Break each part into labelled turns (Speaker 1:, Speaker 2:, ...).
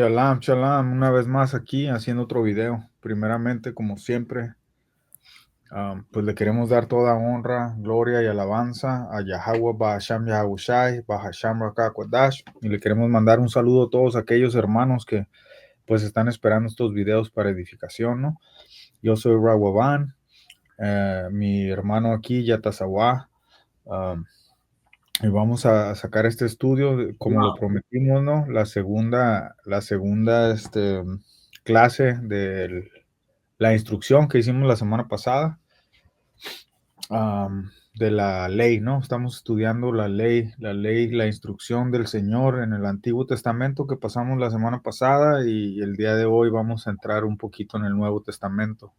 Speaker 1: Shalom, shalom, una vez más aquí haciendo otro video. Primeramente, como siempre, pues le queremos dar toda honra, gloria y alabanza a Yahweh Bahasham Yahushai, Bahasham Rakakwadash, y le queremos mandar un saludo a todos aquellos hermanos que pues están esperando estos videos para edificación, ¿no? Yo soy Rawaban, mi hermano aquí, Yatazawa, y vamos a sacar este estudio, como lo
Speaker 2: Wow.
Speaker 1: prometimos, ¿no? La segunda clase de la instrucción que hicimos la semana pasada, de la ley, ¿no? Estamos estudiando la instrucción del Señor en el Antiguo Testamento que pasamos la semana pasada y el día de hoy vamos a entrar un poquito en el Nuevo Testamento,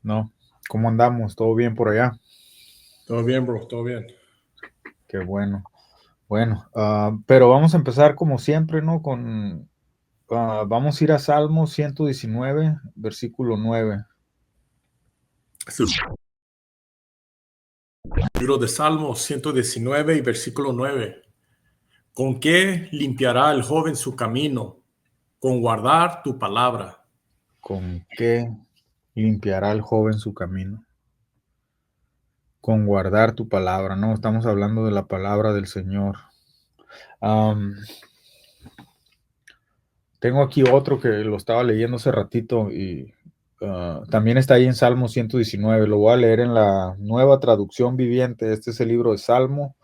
Speaker 1: ¿no? ¿Cómo andamos? ¿Todo bien por allá?
Speaker 2: Todo bien, bro, todo bien.
Speaker 1: Qué bueno. Bueno, pero vamos a empezar como siempre, ¿no? Vamos a ir a Salmo 119, versículo 9.
Speaker 2: Es el libro de Salmos 119 y versículo 9. ¿Con qué limpiará el joven su camino? Con guardar tu palabra.
Speaker 1: ¿Con qué limpiará el joven su camino? Con guardar tu palabra, ¿no? Estamos hablando de la palabra del Señor. Am, Tengo aquí otro que lo estaba leyendo hace ratito y también está ahí en Salmo 119. Lo voy a leer en la nueva traducción viviente. Este es el libro de Salmo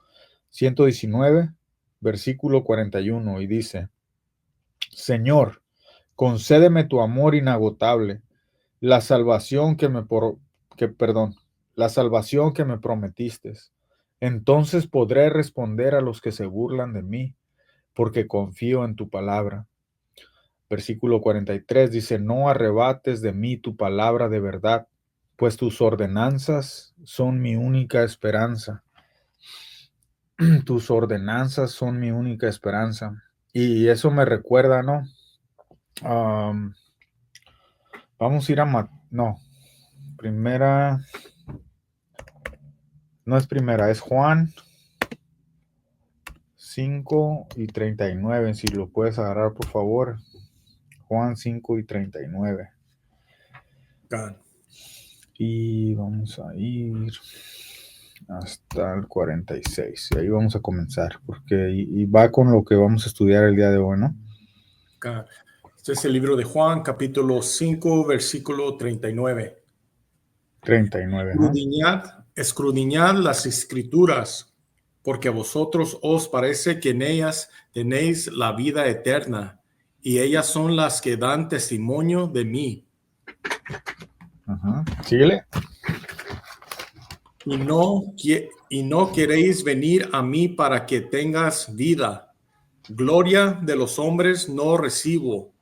Speaker 1: 119, versículo 41, y dice: Señor, concédeme tu amor inagotable, la salvación perdón, la salvación que me prometiste. Entonces podré responder a los que se burlan de mí, porque confío en tu palabra. Versículo 43 dice: No arrebates de mí tu palabra de verdad, pues tus ordenanzas son mi única esperanza. Tus ordenanzas son mi única esperanza. Y eso me recuerda, ¿no? Am, Vamos a ir no, primera, no es primera, es Juan 5:39. Si lo puedes agarrar, por favor. Juan 5:39.
Speaker 2: God.
Speaker 1: Y vamos a ir hasta el 46. Y ahí vamos a comenzar, porque y va con lo que vamos a estudiar el día de hoy, ¿no?
Speaker 2: God. Este es el libro de Juan, capítulo 5, versículo 39.
Speaker 1: 39, ajá.
Speaker 2: Escudriñad las escrituras, porque a vosotros os parece que en ellas tenéis la vida eterna, y ellas son las que dan testimonio de mí.
Speaker 1: Ajá. Síguele.
Speaker 2: Y no queréis venir a mí para que tengas vida. Gloria de los hombres no recibo,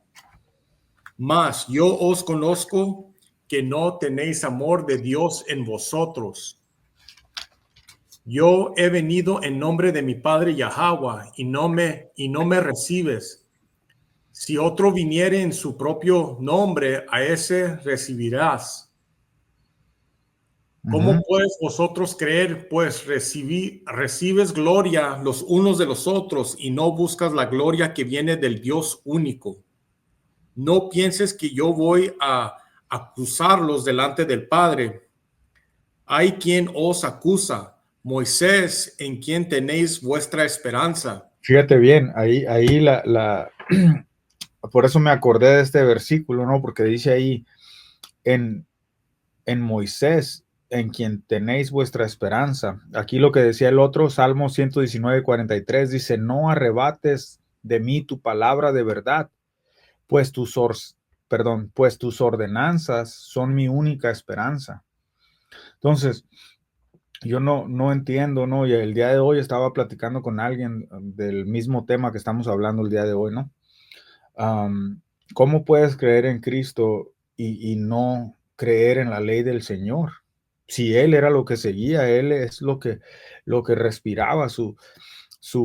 Speaker 2: mas yo os conozco que no tenéis amor de Dios en vosotros. Yo he venido en nombre de mi Padre Yahweh y no me recibes. Si otro viniere en su propio nombre, a ese recibirás. ¿Cómo
Speaker 1: Ujú.
Speaker 2: pues vosotros creer, pues recibes gloria los unos de los otros y no buscas la gloria que viene del Dios único? No pienses que yo voy a acusarlos delante del Padre. Hay quien os acusa, Moisés, en quien tenéis vuestra esperanza.
Speaker 1: Fíjate bien, ahí por eso me acordé de este versículo, ¿no? Porque dice ahí, en, en Moisés, en quien tenéis vuestra esperanza. Aquí lo que decía el otro, Salmo 119:43, dice: No arrebates de mí tu palabra de verdad, pues pues tus ordenanzas son mi única esperanza. Entonces, yo no entiendo, ¿no? Y el día de hoy estaba platicando con alguien del mismo tema que estamos hablando el día de hoy, ¿no? Am, ¿Cómo puedes creer en Cristo y no creer en la ley del Señor? Si Él era lo que seguía, Él es lo que respiraba, su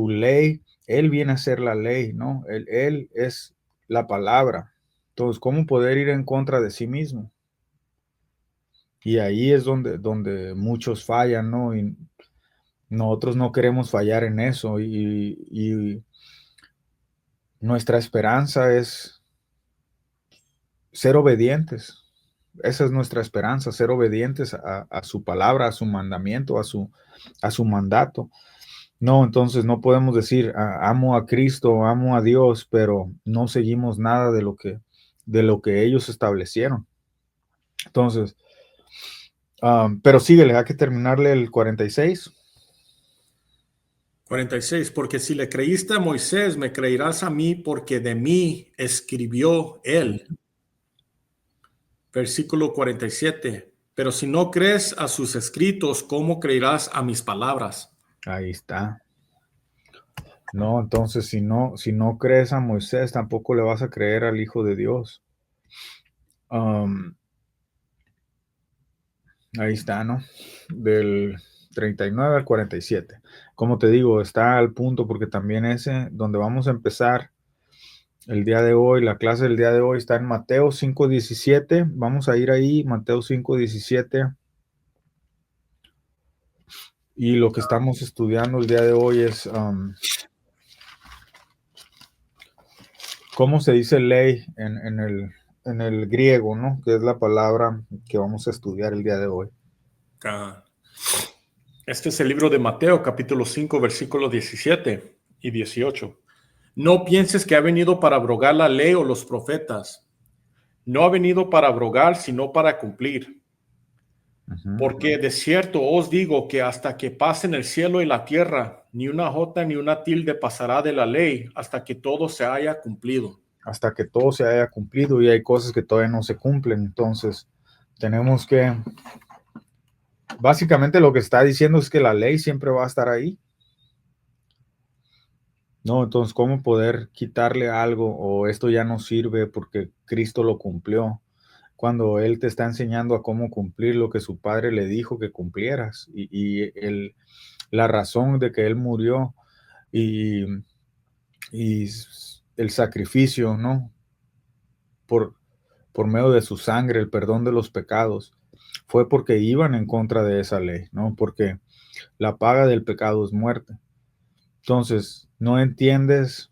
Speaker 1: ley, Él viene a ser la ley, ¿no? Él es la palabra. Entonces, ¿cómo poder ir en contra de sí mismo? Y ahí es donde muchos fallan, ¿no? Y nosotros no queremos fallar en eso. Y nuestra esperanza es ser obedientes. Esa es nuestra esperanza, ser obedientes a su palabra, a su mandamiento, a su mandato. No, entonces no podemos decir amo a Cristo, amo a Dios, pero no seguimos nada de lo que ellos establecieron. Entonces, pero síguele, hay que terminarle el 46.
Speaker 2: 46. Porque si le creíste a Moisés, me creerás a mí, porque de mí escribió él. Versículo 47. Pero si no crees a sus escritos, ¿cómo creerás a mis palabras?
Speaker 1: Ahí está. No, entonces si no crees a Moisés, tampoco le vas a creer al Hijo de Dios. Ahí está, ¿no? Del 39 al 47. Como te digo, está al punto porque también ese, donde vamos a empezar el día de hoy, la clase del día de hoy está en Mateo 5:17. Vamos a ir ahí, Mateo 5:17. Y lo que estamos estudiando el día de hoy es cómo se dice ley en el griego, ¿no? Que es la palabra que vamos a estudiar el día de hoy.
Speaker 2: Este es el libro de Mateo, capítulo 5, versículos 17 y 18. No pienses que ha venido para abrogar la ley o los profetas. No ha venido para abrogar, sino para cumplir. Porque de cierto os digo que hasta que pasen el cielo y la tierra, ni una jota ni una tilde pasará de la ley hasta que todo se haya cumplido.
Speaker 1: Hasta que todo se haya cumplido, y hay cosas que todavía no se cumplen. Entonces, tenemos que, básicamente lo que está diciendo es que la ley siempre va a estar ahí. No, entonces, ¿cómo poder quitarle algo o esto ya no sirve porque Cristo lo cumplió? Cuando Él te está enseñando a cómo cumplir lo que su Padre le dijo que cumplieras la razón de que Él murió y, y el sacrificio, ¿no? Por medio de su sangre, el perdón de los pecados, fue porque iban en contra de esa ley, ¿no? Porque la paga del pecado es muerte. Entonces, no entiendes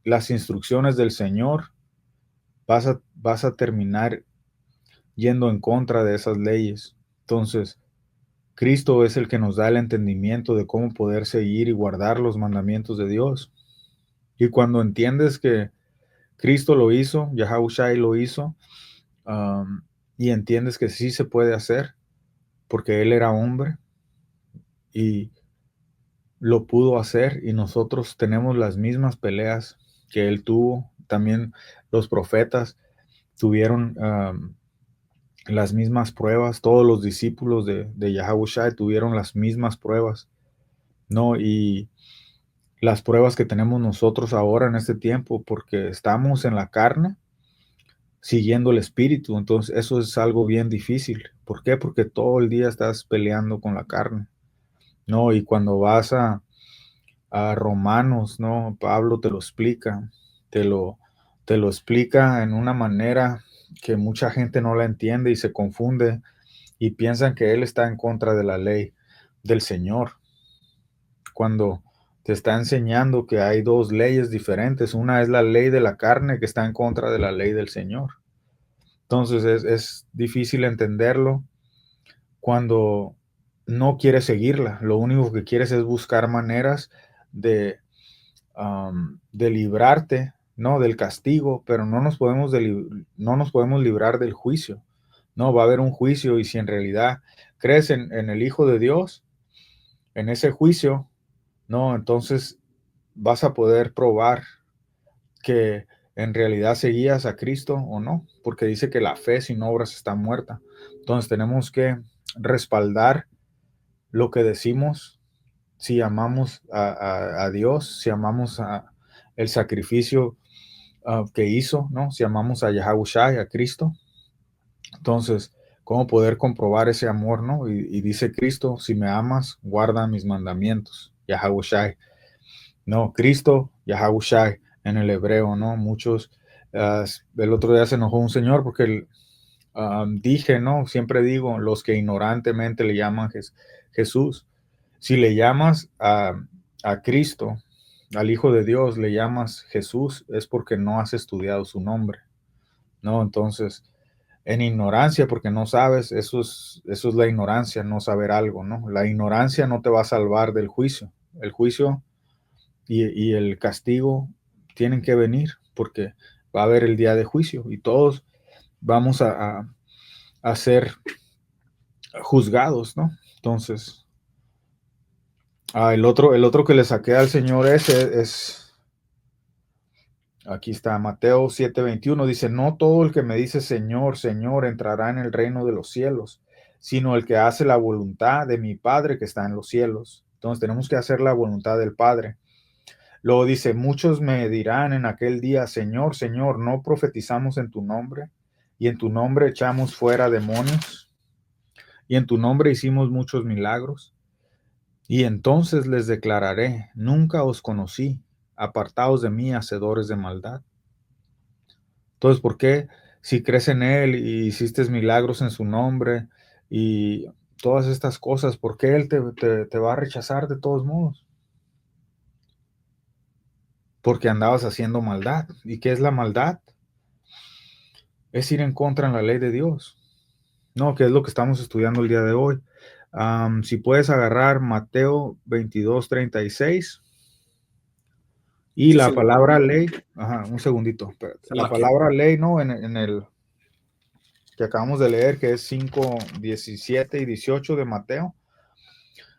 Speaker 1: las instrucciones del Señor, vas a terminar yendo en contra de esas leyes. Entonces, Cristo es el que nos da el entendimiento de cómo poder seguir y guardar los mandamientos de Dios. Y cuando entiendes que Cristo lo hizo, Yahushua lo hizo, y entiendes que sí se puede hacer, porque Él era hombre y lo pudo hacer, y nosotros tenemos las mismas peleas que Él tuvo. También los profetas tuvieron las mismas pruebas, todos los discípulos de Yahushua tuvieron las mismas pruebas, ¿no? Y las pruebas que tenemos nosotros ahora en este tiempo, porque estamos en la carne, siguiendo el espíritu. Entonces eso es algo bien difícil. ¿Por qué? Porque todo el día estás peleando con la carne, ¿no? Y cuando vas a Romanos, ¿no? Pablo te lo explica, te lo, te lo explica en una manera que mucha gente no la entiende y se confunde y piensan que él está en contra de la ley del Señor, cuando te está enseñando que hay dos leyes diferentes. Una es la ley de la carne que está en contra de la ley del Señor. Entonces es difícil entenderlo cuando no quieres seguirla. Lo único que quieres es buscar maneras de, de librarte, ¿no? Del castigo, pero no nos podemos librar del juicio. No, va a haber un juicio, y si en realidad crees en el Hijo de Dios, en ese juicio, no, entonces vas a poder probar que en realidad seguías a Cristo o no, porque dice que la fe sin obras está muerta. Entonces tenemos que respaldar lo que decimos, si amamos a Dios, si amamos el sacrificio que hizo, ¿no? Si amamos a Yahushua y a Cristo. Entonces, ¿cómo poder comprobar ese amor, no? Y dice Cristo, si me amas, guarda mis mandamientos, Yahushua. No, Cristo, Yahushua en el hebreo, ¿no? Muchos, el otro día se enojó un señor porque dije, ¿no? Siempre digo, los que ignorantemente le llaman Jesús. Si le llamas a Cristo, al Hijo de Dios le llamas Jesús, es porque no has estudiado su nombre, ¿no? Entonces, en ignorancia, porque no sabes, eso es la ignorancia, no saber algo, ¿no? La ignorancia no te va a salvar del juicio. El juicio y el castigo tienen que venir, porque va a haber el día de juicio y todos vamos a ser juzgados, ¿no? Entonces, el otro que le saqué al Señor ese es, aquí está, Mateo 7:21, dice, no todo el que me dice Señor, Señor, entrará en el reino de los cielos, sino el que hace la voluntad de mi Padre que está en los cielos. Entonces tenemos que hacer la voluntad del Padre. Luego dice, muchos me dirán en aquel día, Señor, Señor, ¿no profetizamos en tu nombre? Y en tu nombre echamos fuera demonios, y en tu nombre hicimos muchos milagros. Y entonces les declararé, nunca os conocí, apartaos de mí, hacedores de maldad. Entonces, ¿por qué si crees en Él y hiciste milagros en su nombre y todas estas cosas, por qué Él te va a rechazar de todos modos? Porque andabas haciendo maldad. ¿Y qué es la maldad? Es ir en contra en la ley de Dios. No, que es lo que estamos estudiando el día de hoy. Si puedes agarrar Mateo 22:36 y
Speaker 2: Este es
Speaker 1: la
Speaker 2: el,
Speaker 1: palabra ley, ajá, un segundito, espérate. La
Speaker 2: la que,
Speaker 1: palabra ley, ¿no? En el que acabamos de leer, que es 5:17 y 18 de Mateo,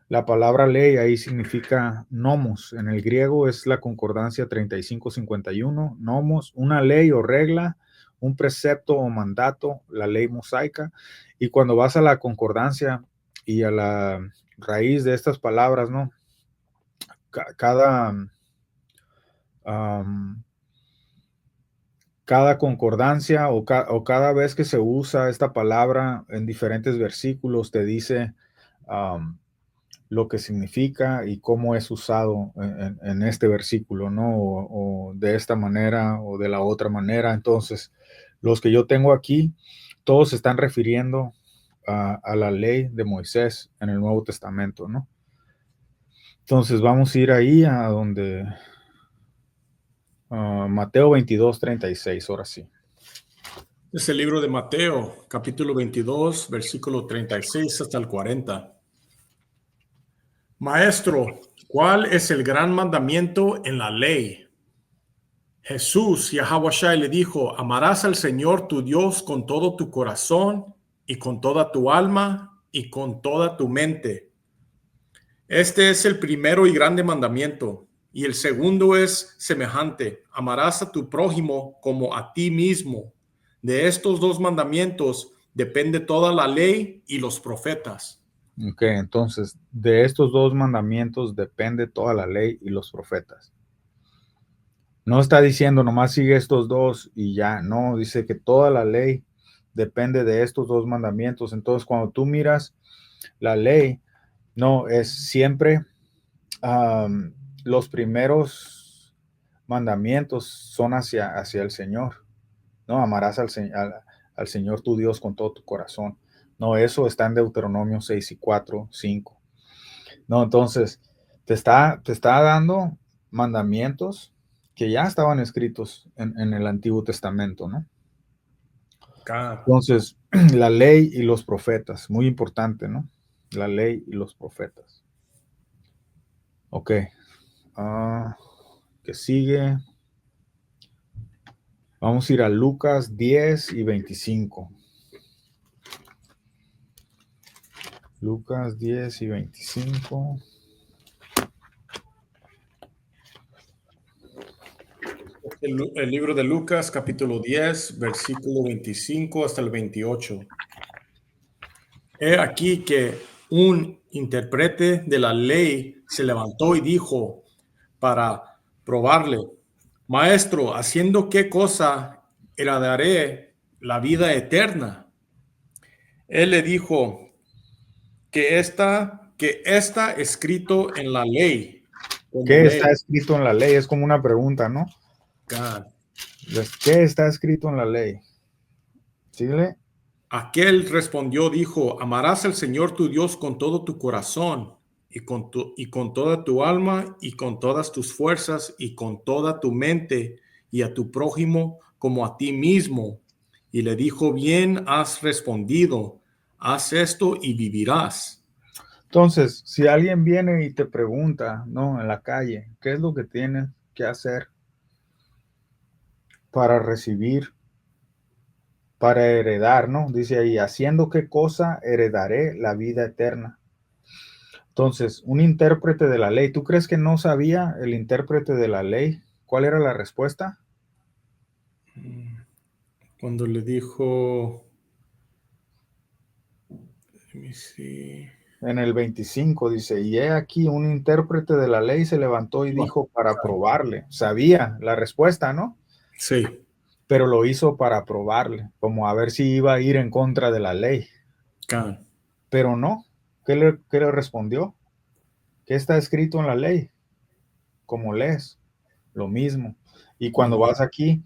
Speaker 1: la palabra ley ahí significa nomos. En el griego es la concordancia 3551. Nomos, una ley o regla, un precepto o mandato, la ley mosaica. Y cuando vas a la concordancia y a la raíz de estas palabras, ¿no? Cada, um, cada concordancia o cada vez que se usa esta palabra en diferentes versículos te dice lo que significa y cómo es usado en este versículo, ¿no? O de esta manera o de la otra manera. Entonces, los que yo tengo aquí, todos se están refiriendo a la ley de Moisés en el Nuevo Testamento, ¿no? Entonces, vamos a ir ahí a donde Mateo 22:36, ahora sí.
Speaker 2: es el libro de Mateo, capítulo 22, versículo 36 hasta el 40. Maestro, ¿cuál es el gran mandamiento en la ley? Jesús, Yahweh Shai, le dijo, amarás al Señor tu Dios con todo tu corazón y con toda tu alma y con toda tu mente. Este es el primero y grande mandamiento. Y el segundo es semejante. Amarás a tu prójimo como a ti mismo. De estos dos mandamientos depende toda la ley y los profetas.
Speaker 1: Ok, entonces, de estos dos mandamientos depende toda la ley y los profetas. No está diciendo nomás sigue estos dos y ya, no, dice que toda la ley depende de estos dos mandamientos. Entonces, cuando tú miras la ley, no, es siempre los primeros mandamientos son hacia el Señor, ¿no? Amarás al Señor tu Dios con todo tu corazón. No, eso está en Deuteronomio 6 y 4, 5. No, entonces, te está dando mandamientos que ya estaban escritos en el Antiguo Testamento, ¿no?
Speaker 2: Acá.
Speaker 1: Entonces, la ley y los profetas, muy importante, ¿no? La ley y los profetas. Ok. ¿Qué sigue? Vamos a ir a Lucas 10 y 25. Lucas 10 y 25.
Speaker 2: El libro de Lucas, capítulo 10, versículo 25 hasta el 28. He aquí que un intérprete de la ley se levantó y dijo para probarle, Maestro, ¿haciendo qué cosa heredaré la vida eterna? Él le dijo que está escrito en la ley, como
Speaker 1: ¿Qué está
Speaker 2: lee.
Speaker 1: escrito en la ley? Es como una pregunta, ¿no?
Speaker 2: God.
Speaker 1: ¿Qué está escrito en la ley? ¿Síguele?
Speaker 2: Aquel respondió, dijo, amarás al Señor tu Dios con todo tu corazón y con toda tu alma y con todas tus fuerzas y con toda tu mente y a tu prójimo como a ti mismo. Y le dijo, bien has respondido, haz esto y vivirás.
Speaker 1: Entonces, si alguien viene y te pregunta, ¿no? En la calle, ¿qué es lo que tienes que hacer para recibir, para heredar, ¿no? Dice ahí, haciendo qué cosa heredaré la vida eterna. Entonces, un intérprete de la ley, ¿tú crees que no sabía el intérprete de la ley cuál era la respuesta?
Speaker 2: Cuando le dijo, let me see.
Speaker 1: En el 25 dice, y he aquí un intérprete de la ley se levantó y dijo para probarle. Sabía la respuesta, ¿no?
Speaker 2: Sí,
Speaker 1: Pero lo hizo para probarle, como a ver si iba a ir en contra de la ley.
Speaker 2: can.
Speaker 1: Pero no. Qué le respondió? ¿Qué está escrito en la ley? Como lees, lo mismo. Y
Speaker 2: Lo
Speaker 1: cuando vas
Speaker 2: mismo.
Speaker 1: aquí,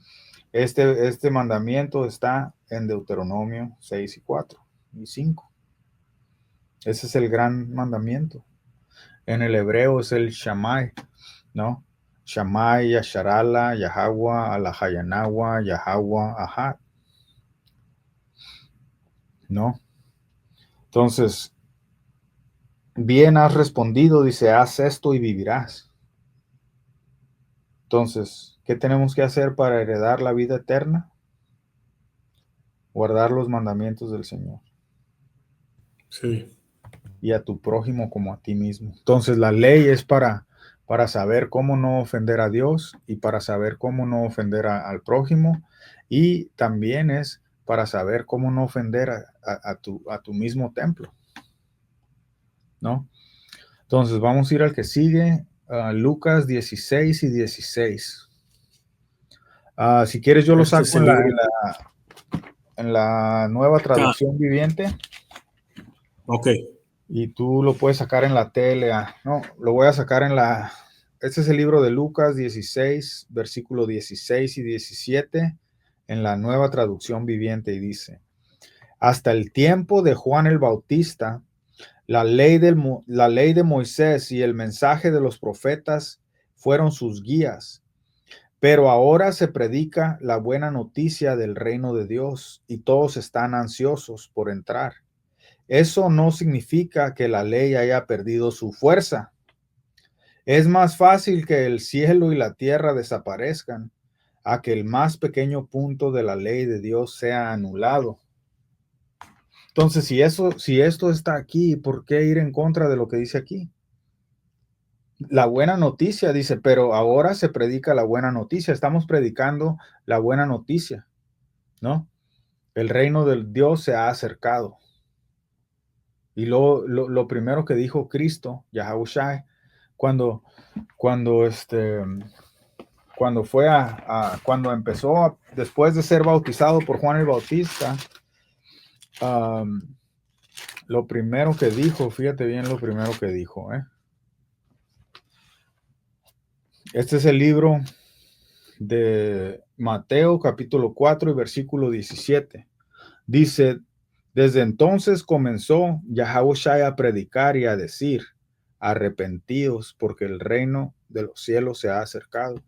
Speaker 1: este mandamiento está en Deuteronomio 6 y 4 y 5. Ese es el gran mandamiento. En el hebreo es el Shammai, ¿no? Shammai, Yasharala, Yahagua, Alahayanawa, Yahagua, Ahad, ¿no? Entonces, bien has respondido, dice, haz esto y vivirás. Entonces, ¿qué tenemos que hacer para heredar la vida eterna? Guardar los mandamientos del Señor
Speaker 2: Sí,
Speaker 1: y a tu prójimo como a ti mismo. Entonces, la ley es para saber cómo no ofender a Dios y para saber cómo no ofender al prójimo, y también es para saber cómo no ofender a tu mismo templo, ¿no? Entonces, vamos a ir al que sigue, Lucas 16 y 16. Si quieres, yo lo
Speaker 2: este es
Speaker 1: saco
Speaker 2: el libro.
Speaker 1: en la nueva
Speaker 2: Can.
Speaker 1: traducción viviente
Speaker 2: Ok,
Speaker 1: y tú lo puedes sacar en la TLA. No, lo voy a sacar en la... Este es el libro de Lucas 16, versículo 16 y 17 en la nueva traducción viviente y dice, hasta el tiempo de Juan el Bautista, la ley de Moisés y el mensaje de los profetas fueron sus guías. Pero ahora se predica la buena noticia del reino de Dios y todos están ansiosos por entrar. Eso no significa que la ley haya perdido su fuerza. Es más fácil que el cielo y la tierra desaparezcan a que el más pequeño punto de la ley de Dios sea anulado. Entonces, si esto está aquí, ¿por qué ir en contra de lo que dice aquí? La buena noticia dice, pero ahora se predica la buena noticia. Estamos predicando la buena noticia, ¿no? El reino del Dios se ha acercado. Y lo primero que dijo Cristo, Yahushua, cuando, cuando, cuando fue cuando empezó, después de ser bautizado por Juan el Bautista, um, lo primero que dijo, fíjate bien lo primero que dijo, ¿eh? Este es el libro de Mateo capítulo 4 y versículo 17. Dice, desde entonces comenzó Yahushua a predicar y a decir, arrepentíos porque el reino de los cielos se ha acercado.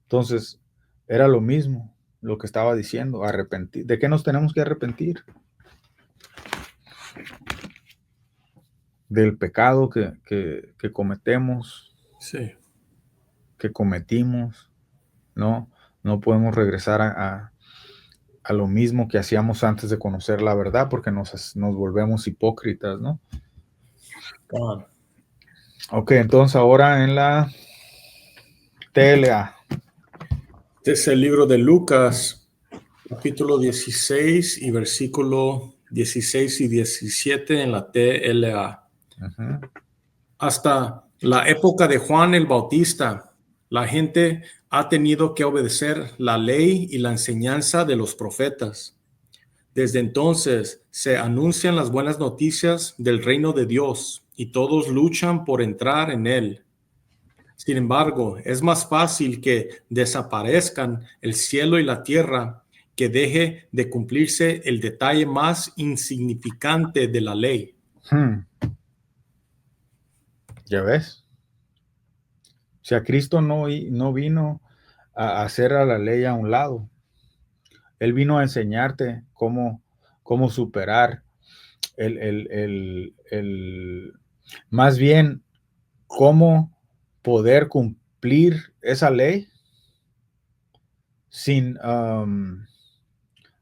Speaker 1: Entonces, era lo mismo lo que estaba diciendo, arrepentir. ¿De qué nos tenemos que arrepentir? Del pecado que cometemos,
Speaker 2: sí.
Speaker 1: que cometimos, ¿no? No podemos regresar a lo mismo que hacíamos antes de conocer la verdad porque nos volvemos hipócritas, ¿no?
Speaker 2: Can.
Speaker 1: Ok, entonces ahora en la TLA.
Speaker 2: Este es el libro de Lucas, capítulo 16 y versículo 16 y 17 en la TLA.
Speaker 1: Uh-huh.
Speaker 2: Hasta la época de Juan el Bautista, la gente ha tenido que obedecer la ley y la enseñanza de los profetas. Desde entonces se anuncian las buenas noticias del reino de Dios y todos luchan por entrar en él. Sin embargo, es más fácil que desaparezcan el cielo y la tierra que deje de cumplirse el detalle más insignificante de la ley.
Speaker 1: Hmm. ¿Ya ves? O sea, Cristo no vino a hacer a la ley a un lado. Él vino a enseñarte cómo superar el más bien cómo poder cumplir esa ley sin,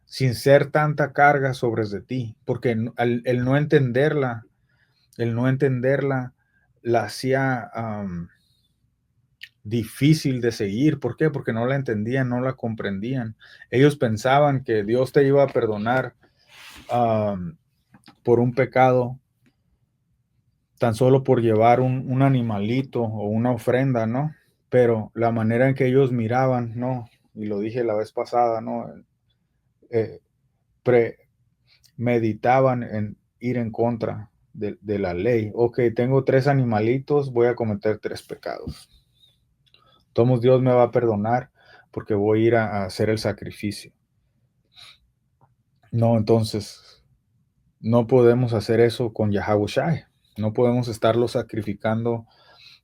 Speaker 1: sin ser tanta carga sobre de ti, porque el no entenderla, la hacía difícil de seguir. ¿Por qué? Porque no la entendían, no la comprendían. Ellos pensaban que Dios te iba a perdonar por un pecado tan solo por llevar un animalito o una ofrenda, ¿no? Pero la manera en que ellos miraban, ¿no? Y lo dije la vez pasada, ¿no? Eh, meditaban en ir en contra de la ley. Ok, tengo 3 animalitos, voy a cometer 3 pecados. Todos Dios me va a perdonar porque voy a ir a hacer el sacrificio. No, entonces no podemos hacer eso con Yahawashi. No podemos estarlo sacrificando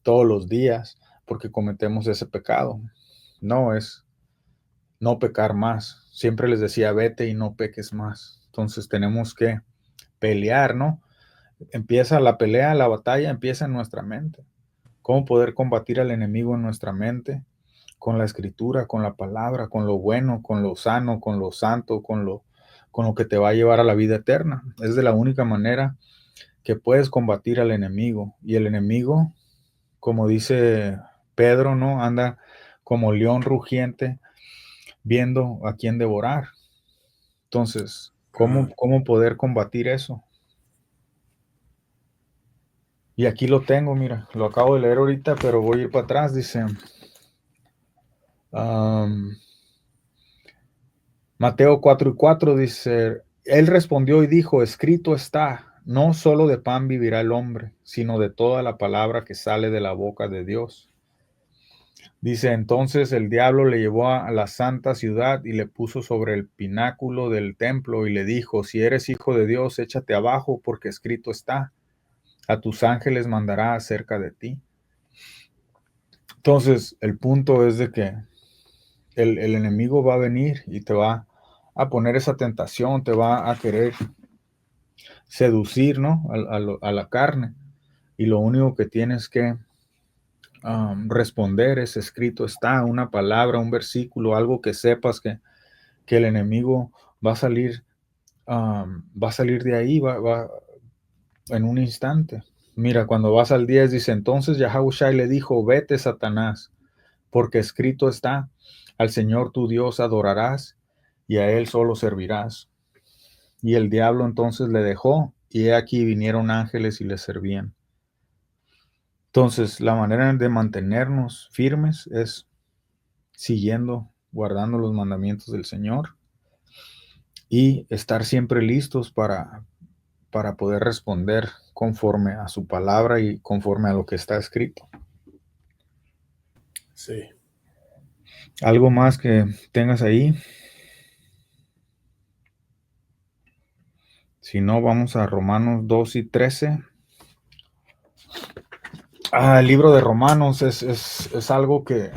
Speaker 1: todos los días porque cometemos ese pecado. No es no pecar más. Siempre les decía, vete y no peques más. Entonces tenemos que pelear, ¿no? Empieza la pelea, la batalla empieza en nuestra mente. ¿Cómo poder combatir al enemigo en nuestra mente? Con la escritura, con la palabra, con lo bueno, con lo sano, con lo santo, con lo que te va a llevar a la vida eterna. Es de la única manera que puedes combatir al enemigo. Y el enemigo, como dice Pedro, ¿no? Anda como león rugiente viendo a quién devorar. Entonces, ¿cómo poder combatir eso? Y aquí lo tengo, mira, lo acabo de leer ahorita, pero voy a ir para atrás. Dice, Mateo 4:4 dice, él respondió y dijo, escrito está, no solo de pan vivirá el hombre, sino de toda la palabra que sale de la boca de Dios. Dice, entonces el diablo le llevó a la santa ciudad y le puso sobre el pináculo del templo y le dijo, si eres hijo de Dios, échate abajo, porque escrito está, a tus ángeles mandará acerca de ti. Entonces, el punto es de que el enemigo va a venir y te va a poner esa tentación, te va a querer seducir, ¿no? A la carne. Y lo único que tienes que responder es escrito está, una palabra, un versículo, algo que sepas que el enemigo va a salir de ahí, va en un instante. Mira, cuando vas al 10 dice, entonces Yahawashi le dijo, vete Satanás, porque escrito está, al Señor tu Dios adorarás y a Él solo servirás. Y el diablo entonces le dejó, y he aquí vinieron ángeles y le servían. Entonces, la manera de mantenernos firmes es siguiendo, guardando los mandamientos del Señor y estar siempre listos para poder responder conforme a su palabra y conforme a lo que está escrito.
Speaker 2: Sí.
Speaker 1: ¿Algo más que tengas ahí? Si no, vamos a Romanos 2:13. El libro de Romanos es algo que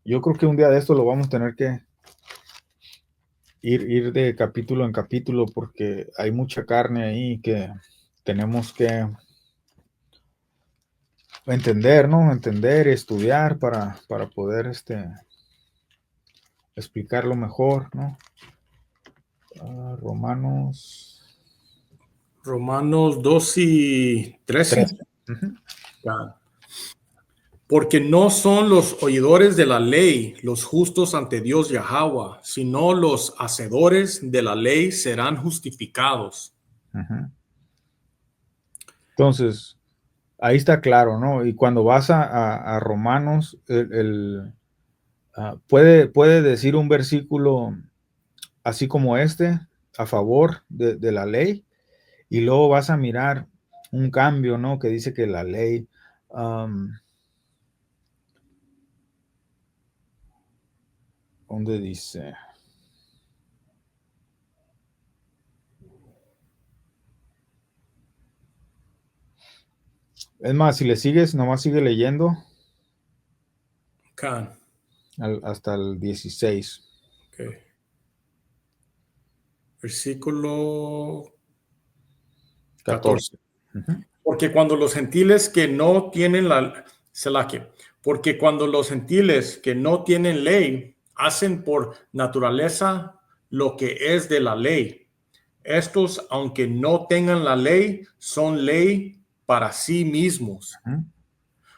Speaker 1: yo creo que un día de esto lo vamos a tener que ir de capítulo en capítulo porque hay mucha carne ahí que tenemos que entender, ¿no? Entender y estudiar para poder explicarlo mejor, ¿no? Romanos
Speaker 2: Romanos 2:13.
Speaker 1: 13. Uh-huh.
Speaker 2: Ah. Porque no son los oidores de la ley los justos ante Dios Yahweh, sino los hacedores de la ley serán justificados.
Speaker 1: Uh-huh. Entonces, ahí está claro, ¿no? Y cuando vas a Romanos, puede decir un versículo así como este, a favor de la ley, y luego vas a mirar un cambio, ¿no? Que dice que la ley, ¿dónde dice? Es más, si le sigues, nomás sigue leyendo
Speaker 2: Can.
Speaker 1: hasta el 16.
Speaker 2: Okay. Versículo 14.
Speaker 1: 14. Ujú.
Speaker 2: Porque cuando los gentiles que no tienen Selaque, porque cuando los gentiles que no tienen ley hacen por naturaleza lo que es de la ley, estos, aunque no tengan la ley, son ley para sí mismos,
Speaker 1: Ujú.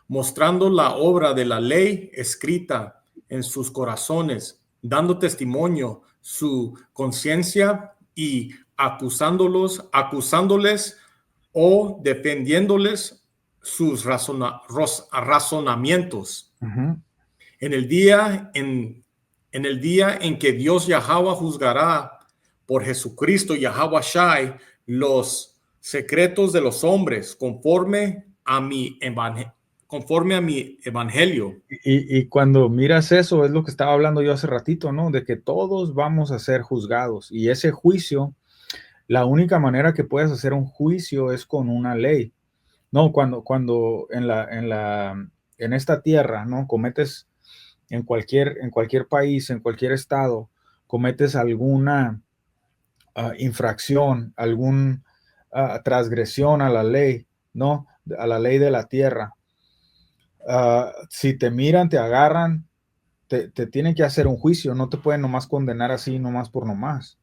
Speaker 2: mostrando la obra de la ley escrita en sus corazones, dando testimonio su conciencia y acusándoles o defendiéndoles sus razonamientos.
Speaker 1: Ujú.
Speaker 2: En el día en el día en que Dios Yahweh juzgará por Jesucristo Yahweh Shai los secretos de los hombres conforme a mi evangelio.
Speaker 1: Y cuando miras eso, es lo que estaba hablando yo hace ratito, ¿no? De que todos vamos a ser juzgados. Y ese juicio, la única manera que puedes hacer un juicio es con una ley. No, cuando en esta tierra, ¿no? Cometes en cualquier país, en cualquier estado, cometes alguna infracción, alguna transgresión a la ley, ¿no? A la ley de la tierra. Si te miran, te agarran, te tienen que hacer un juicio, no te pueden nomás condenar así, nomás por nomás.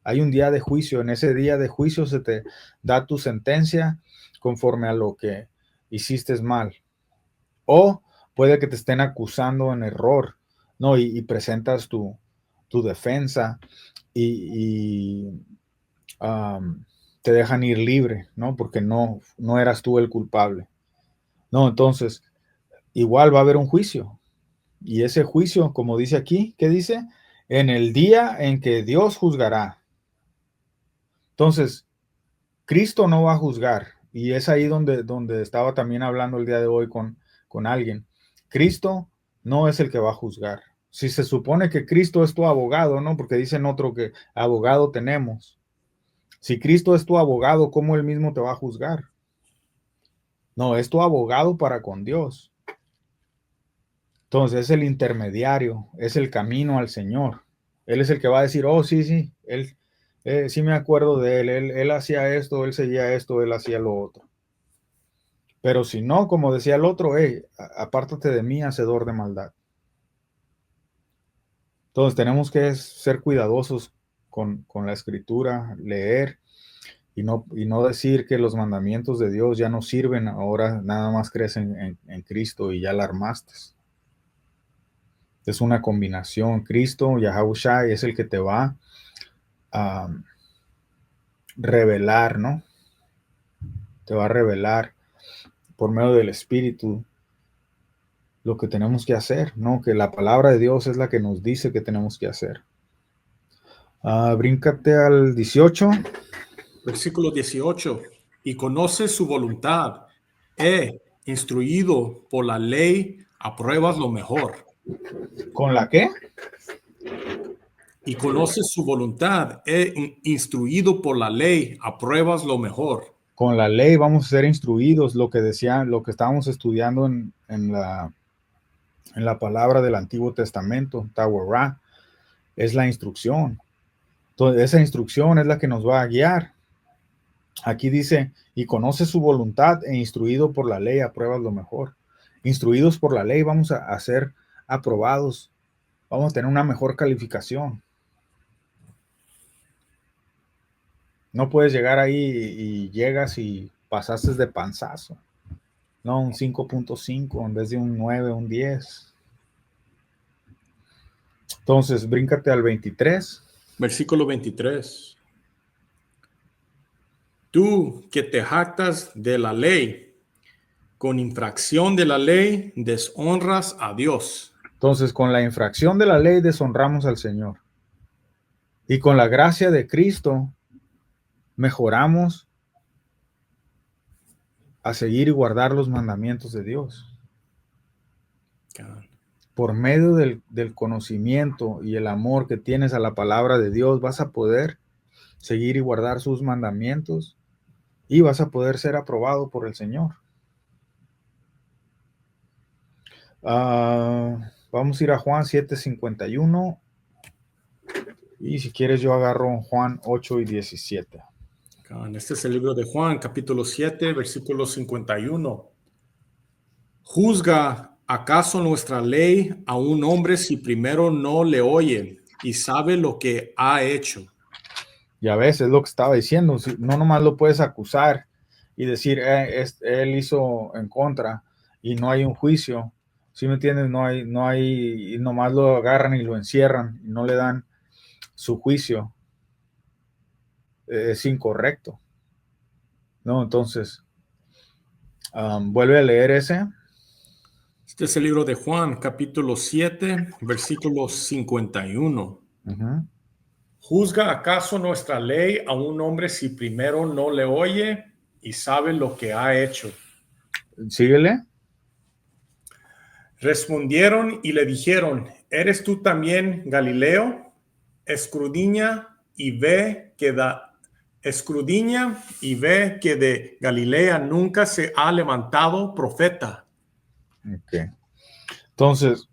Speaker 1: Hay un día de juicio, en ese día de juicio se te da tu sentencia conforme a lo que hiciste mal. O puede que te estén acusando en error, ¿no? Y presentas tu defensa y te dejan ir libre, ¿no? Porque no eras tú el culpable. No, entonces, igual va a haber un juicio. Y ese juicio, como dice aquí, ¿qué dice? En el día en que Dios juzgará. Entonces, Cristo no va a juzgar. Y es ahí donde estaba también hablando el día de hoy con alguien. Cristo no es el que va a juzgar. Si se supone que Cristo es tu abogado, ¿no? Porque dicen otro que abogado tenemos. Si Cristo es tu abogado, ¿cómo él mismo te va a juzgar? No, es tu abogado para con Dios. Entonces es el intermediario, es el camino al Señor. Él es el que va a decir, oh, sí, sí, él, sí me acuerdo de él hacía esto, él seguía esto, él hacía lo otro. Pero si no, como decía el otro, hey, apártate de mí, hacedor de maldad. Entonces tenemos que ser cuidadosos con la escritura, leer y no decir que los mandamientos de Dios ya no sirven, ahora nada más crees en Cristo y ya la armaste. Es una combinación. Cristo, Yahushua, es el que te va a revelar, ¿no? Te va a revelar por medio del Espíritu lo que tenemos que hacer, ¿no? Que la palabra de Dios es la que nos dice que tenemos que hacer. Bríncate al 18.
Speaker 2: Versículo 18. Y conoce su voluntad. Instruido por la ley, apruebas lo mejor.
Speaker 1: ¿Con la qué?
Speaker 2: Y conoces su voluntad. Instruido por la ley, apruebas lo mejor.
Speaker 1: Con la ley vamos a ser instruidos, lo que decía, lo que estábamos estudiando en la palabra del Antiguo Testamento, Tawará, es la instrucción. Entonces, esa instrucción es la que nos va a guiar. Aquí dice, y conoce su voluntad e instruido por la ley, apruebas lo mejor. Instruidos por la ley vamos a ser aprobados, vamos a tener una mejor calificación. No puedes llegar ahí y llegas y pasaste de panzazo. No, un 5.5 en vez de un 9, un 10. Entonces, bríncate al 23.
Speaker 2: Versículo 23. Tú que te jactas de la ley, con infracción de la ley, deshonras a Dios.
Speaker 1: Entonces, con la infracción de la ley deshonramos al Señor. Y con la gracia de Cristo mejoramos a seguir y guardar los mandamientos de Dios. Por medio del conocimiento y el amor que tienes a la palabra de Dios, vas a poder seguir y guardar sus mandamientos y vas a poder ser aprobado por el Señor. Vamos a ir a Juan 7:51 y si quieres yo agarro Juan 8:17.
Speaker 2: Este es el libro de Juan, capítulo 7, versículo 51. ¿Juzga acaso nuestra ley a un hombre si primero no le oye y sabe lo que ha hecho?
Speaker 1: Ya ves, es lo que estaba diciendo. No nomás lo puedes acusar y decir, él hizo en contra y no hay un juicio. ¿Sí me entiendes? Y nomás lo agarran y lo encierran y no le dan su juicio. Es incorrecto. ¿No? Entonces, vuelve a leer ese.
Speaker 2: Este es el libro de Juan, capítulo 7, versículo 51.
Speaker 1: Uh-huh.
Speaker 2: ¿Juzga acaso nuestra ley a un hombre si primero no le oye y sabe lo que ha hecho?
Speaker 1: Síguele.
Speaker 2: Respondieron y le dijeron, ¿eres tú también Galileo? Escudriña y ve que de Galilea nunca se ha levantado profeta.
Speaker 1: Ok. Entonces,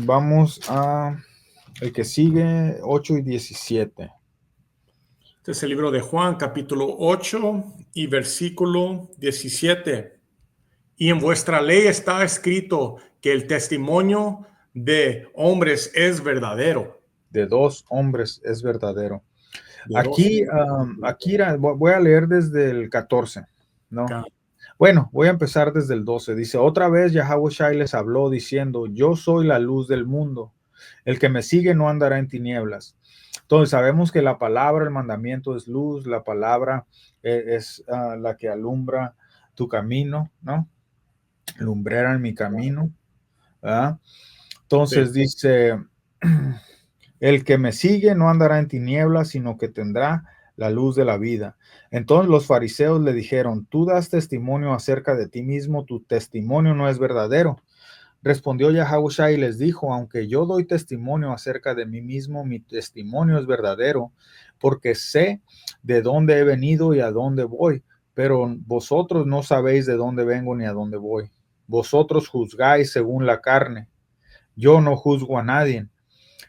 Speaker 1: vamos a el que sigue, 8:17.
Speaker 2: Este es el libro de Juan, capítulo 8 y versículo 17. Y en vuestra ley está escrito que el testimonio de hombres es verdadero.
Speaker 1: De dos hombres es verdadero.
Speaker 2: De dos
Speaker 1: Aquí,
Speaker 2: hombres.
Speaker 1: voy a leer desde el 14, ¿no? Bueno, voy a empezar desde el 12. Dice, otra vez Yahawashi les habló diciendo, yo soy la luz del mundo. El que me sigue no andará en tinieblas. Entonces sabemos que la palabra, el mandamiento es luz, la palabra es la que alumbra tu camino, ¿no? Lumbrera en mi camino, ¿verdad?
Speaker 2: Sí.
Speaker 1: Entonces dice, el que me sigue no andará en tinieblas, sino que tendrá la luz de la vida. Entonces los fariseos le dijeron, tú das testimonio acerca de ti mismo, tu testimonio no es verdadero. Respondió Yahushua y les dijo, aunque yo doy testimonio acerca de mí mismo, mi testimonio es verdadero, porque sé de dónde he venido y a dónde voy, pero vosotros no sabéis de dónde vengo ni a dónde voy. Vosotros juzgáis según la carne. Yo no juzgo a nadie.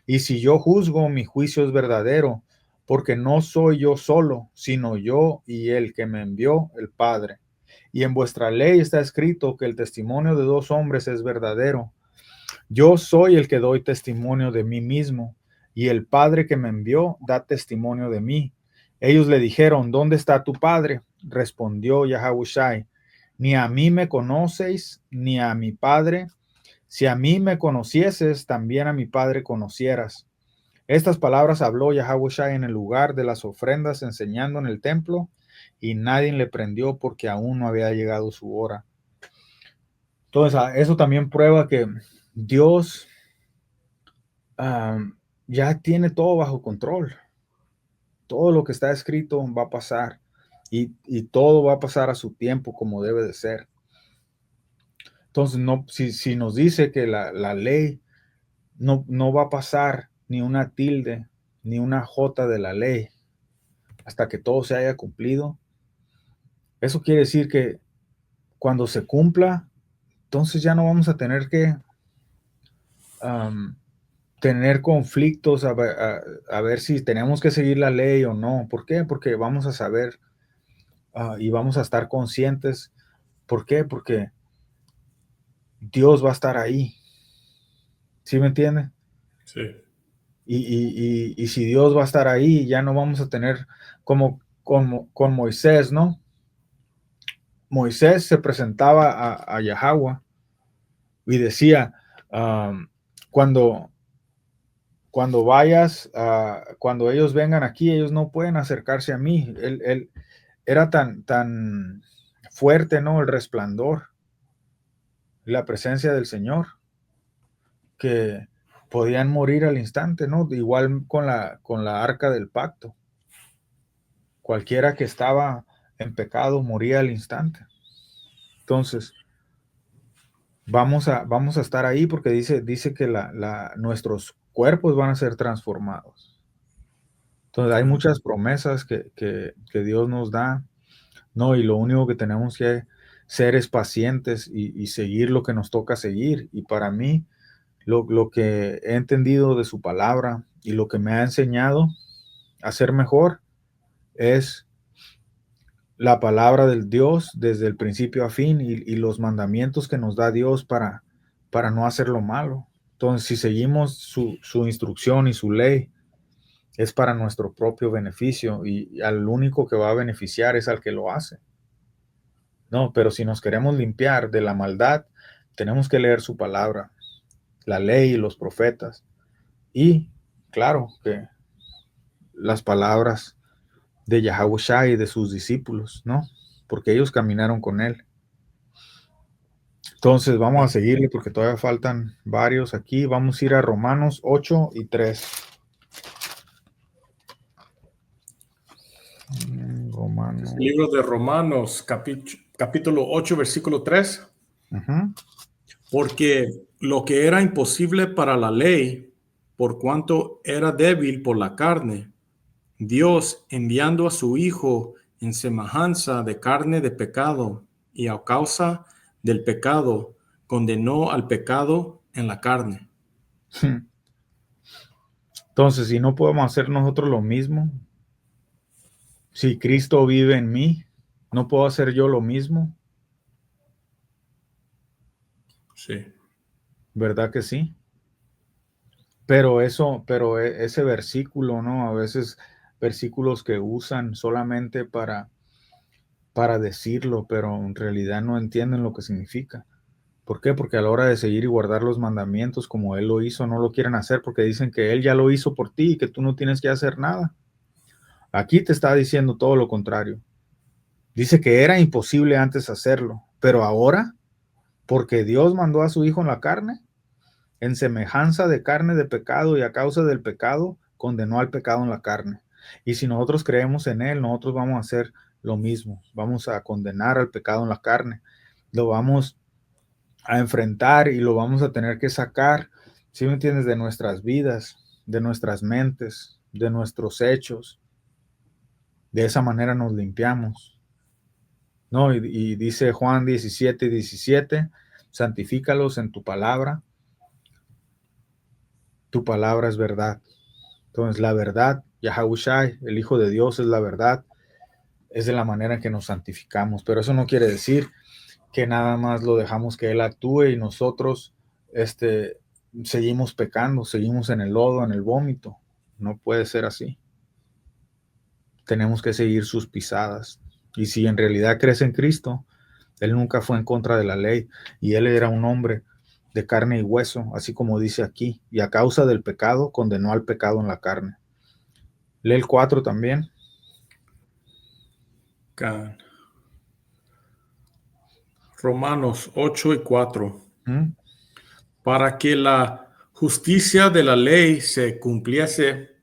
Speaker 1: Y si yo juzgo, mi juicio es verdadero, porque no soy yo solo, sino yo y el que me envió, el Padre. Y en vuestra ley está escrito que el testimonio de dos hombres es verdadero. Yo soy el que doy testimonio de mí mismo, y el Padre que me envió da testimonio de mí. Ellos le dijeron, ¿dónde está tu Padre? Respondió Yahushai, ni a mí me conocéis, ni a mi Padre. Si a mí me conocieses, también a mi Padre conocieras. Estas palabras habló Yahushua en el lugar de las ofrendas, enseñando en el templo, y nadie le prendió porque aún no había llegado su hora. Entonces, eso también prueba que Dios ya tiene todo bajo control. Todo lo que está escrito va a pasar y todo va a pasar a su tiempo como debe de ser. Entonces, no, si nos dice que la ley no va a pasar ni una tilde, ni una jota de la ley, hasta que todo se haya cumplido. Eso quiere decir que cuando se cumpla, entonces ya no vamos a tener que tener conflictos a ver si tenemos que seguir la ley o no. ¿Por qué? Porque vamos a saber y vamos a estar conscientes. ¿Por qué? Porque Dios va a estar ahí. ¿Sí me entiende?
Speaker 2: Sí.
Speaker 1: Y si Dios va a estar ahí, ya no vamos a tener como con Moisés, ¿no? Moisés se presentaba a Yahweh y decía, cuando, cuando ellos vengan aquí, ellos no pueden acercarse a mí. Él era tan fuerte, ¿no? El resplandor, la presencia del Señor, que podían morir al instante, ¿no? Igual con la arca del pacto. Cualquiera que estaba en pecado moría al instante. Entonces, vamos a estar ahí porque dice que nuestros cuerpos van a ser transformados. Entonces, hay muchas promesas que Dios nos da, ¿no? Y lo único que tenemos seres pacientes y seguir lo que nos toca seguir. Y para mí, lo que he entendido de su palabra y lo que me ha enseñado a ser mejor es la palabra del Dios desde el principio a fin y los mandamientos que nos da Dios para no hacer lo malo. Entonces, si seguimos su instrucción y su ley, es para nuestro propio beneficio y al único que va a beneficiar es al que lo hace. No, pero si nos queremos limpiar de la maldad, tenemos que leer su palabra, la ley y los profetas. Y claro que las palabras de Yahushua y de sus discípulos, ¿no? Porque ellos caminaron con él. Entonces vamos a seguirle porque todavía faltan varios aquí. Vamos a ir a Romanos 8 y 3. Romanos.
Speaker 2: El libro de Romanos, capítulo 8, versículo 3. Porque lo que era imposible para la ley, por cuanto era débil por la carne, Dios, enviando a su Hijo en semejanza de carne de pecado, y a causa del pecado, condenó al pecado en la carne.
Speaker 1: Entonces, si no podemos hacer nosotros lo mismo, si Cristo vive en mí, ¿no puedo hacer yo lo mismo?
Speaker 2: Sí.
Speaker 1: ¿Verdad que sí? Pero ese versículo, ¿no? A veces versículos que usan solamente para decirlo, pero en realidad no entienden lo que significa. ¿Por qué? Porque a la hora de seguir y guardar los mandamientos como Él lo hizo, no lo quieren hacer porque dicen que Él ya lo hizo por ti y que tú no tienes que hacer nada. Aquí te está diciendo todo lo contrario. Dice que era imposible antes hacerlo, pero ahora, porque Dios mandó a su Hijo en la carne, en semejanza de carne de pecado y a causa del pecado, condenó al pecado en la carne. Y si nosotros creemos en Él, nosotros vamos a hacer lo mismo. Vamos a condenar al pecado en la carne. Lo vamos a enfrentar y lo vamos a tener que sacar, ¿sí me entiendes? De nuestras vidas, de nuestras mentes, de nuestros hechos. De esa manera nos limpiamos. ¿No? Y dice Juan 17:17, santifícalos en tu palabra es verdad. Entonces la verdad, Yahushai, el Hijo de Dios es la verdad, es de la manera en que nos santificamos, pero eso no quiere decir que nada más lo dejamos que Él actúe y nosotros seguimos pecando, seguimos en el lodo, en el vómito. No puede ser así. Tenemos que seguir sus pisadas. Y si en realidad crees en Cristo, Él nunca fue en contra de la ley y Él era un hombre de carne y hueso, así como dice aquí, y a causa del pecado condenó al pecado en la carne. Lee el 4 también.
Speaker 2: Romanos 8 y 4.
Speaker 1: ¿Mm?
Speaker 2: Para que la justicia de la ley se cumpliese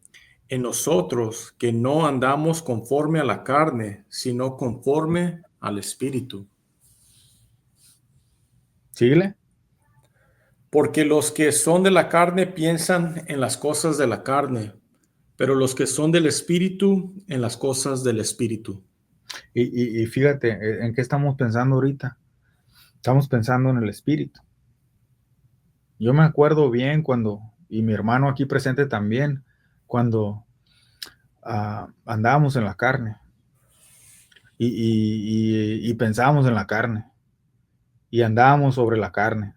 Speaker 2: en nosotros, que no andamos conforme a la carne, sino conforme al Espíritu.
Speaker 1: Síguele.
Speaker 2: Porque los que son de la carne piensan en las cosas de la carne, pero los que son del Espíritu en las cosas del Espíritu.
Speaker 1: Y fíjate, ¿en qué estamos pensando ahorita? Estamos pensando en el Espíritu. Yo me acuerdo bien cuando, y mi hermano aquí presente también, cuando andábamos en la carne y pensábamos en la carne y andábamos sobre la carne.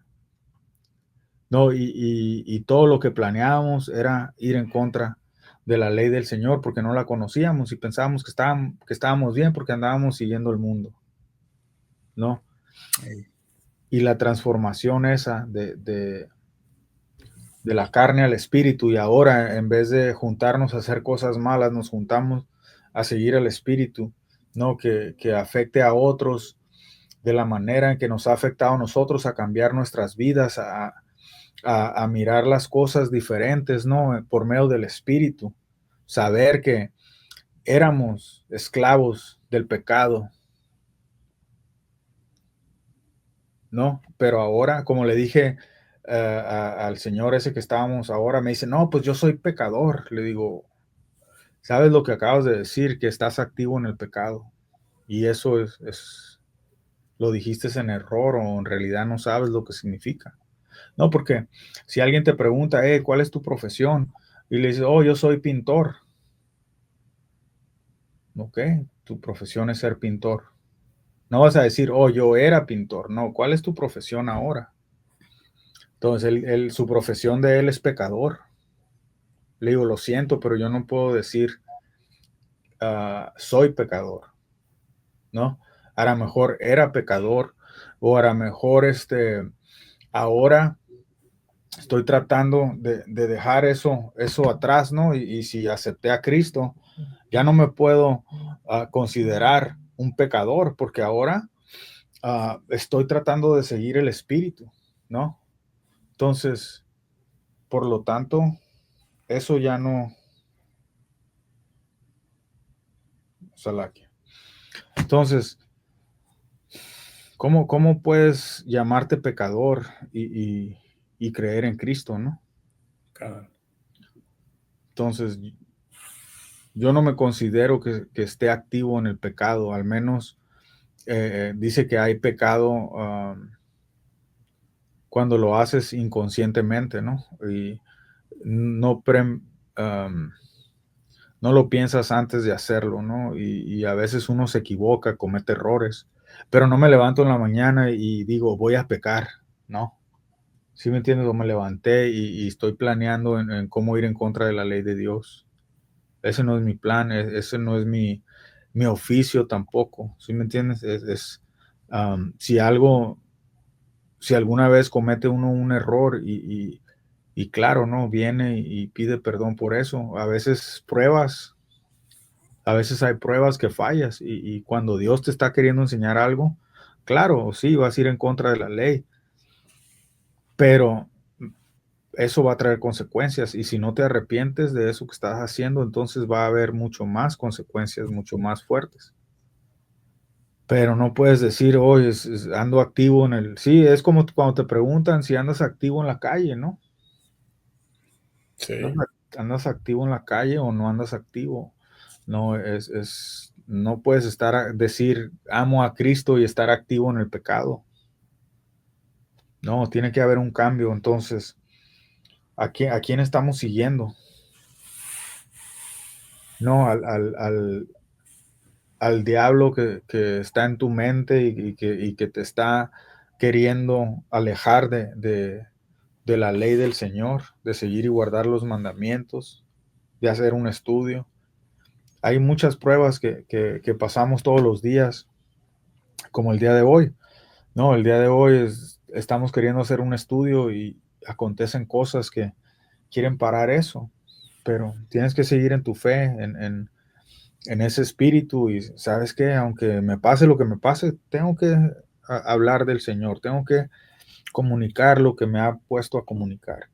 Speaker 1: No, y todo lo que planeábamos era ir en contra de la ley del Señor porque no la conocíamos y pensábamos que estábamos bien porque andábamos siguiendo el mundo, ¿no? Y la transformación esa de la carne al espíritu y ahora en vez de juntarnos a hacer cosas malas, nos juntamos a seguir al espíritu, ¿no? Que afecte a otros de la manera en que nos ha afectado a nosotros, a cambiar nuestras vidas, a mirar las cosas diferentes, ¿no? Por medio del espíritu, saber que éramos esclavos del pecado, ¿no? Pero ahora, como le dije al señor ese que estábamos ahora, me dice, no, pues yo soy pecador. Le digo, ¿sabes lo que acabas de decir? Que estás activo en el pecado. Y eso es lo dijiste en error o en realidad no sabes lo que significa. No, porque si alguien te pregunta, ¿cuál es tu profesión? Y le dices, oh, yo soy pintor. Ok, tu profesión es ser pintor. No vas a decir, oh, yo era pintor. No, ¿cuál es tu profesión ahora? Entonces, su profesión de él es pecador. Le digo, lo siento, pero yo no puedo decir, soy pecador, ¿no? A lo mejor era pecador, o a lo mejor ahora estoy tratando de dejar eso atrás, ¿no? Y si acepté a Cristo, ya no me puedo considerar un pecador, porque ahora estoy tratando de seguir el Espíritu, ¿no? Entonces, por lo tanto, eso ya no, Salakia. Entonces, ¿cómo puedes llamarte pecador y creer en Cristo, no?
Speaker 2: Claro.
Speaker 1: Entonces, yo no me considero que esté activo en el pecado, al menos dice que hay pecado cuando lo haces inconscientemente, ¿no? Y no, no lo piensas antes de hacerlo, ¿no? Y a veces uno se equivoca, comete errores, pero no me levanto en la mañana y digo, voy a pecar, ¿no? ¿Sí me entiendes? O me levanté y estoy planeando en cómo ir en contra de la ley de Dios. Ese no es mi plan, ese no es mi oficio tampoco, ¿sí me entiendes? Si algo, si alguna vez comete uno un error y claro, ¿no? Viene y pide perdón por eso. A veces hay pruebas que fallas y cuando Dios te está queriendo enseñar algo, claro, sí, vas a ir en contra de la ley, pero eso va a traer consecuencias y si no te arrepientes de eso que estás haciendo, entonces va a haber mucho más consecuencias, mucho más fuertes. Pero no puedes decir, oye, ando activo en el... Sí, es como cuando te preguntan si andas activo en la calle, ¿no?
Speaker 2: Sí.
Speaker 1: ¿Andas activo en la calle o no andas activo? No, no puedes decir, amo a Cristo y estar activo en el pecado. No, tiene que haber un cambio. Entonces, a quién estamos siguiendo? No, al diablo que está en tu mente y que te está queriendo alejar de la ley del Señor, de seguir y guardar los mandamientos, de hacer un estudio. Hay muchas pruebas que pasamos todos los días, como el día de hoy. No, el día de hoy estamos queriendo hacer un estudio y acontecen cosas que quieren parar eso, pero tienes que seguir en tu fe, en ese espíritu y sabes que aunque me pase lo que me pase, tengo que hablar del Señor, tengo que comunicar lo que me ha puesto a comunicar.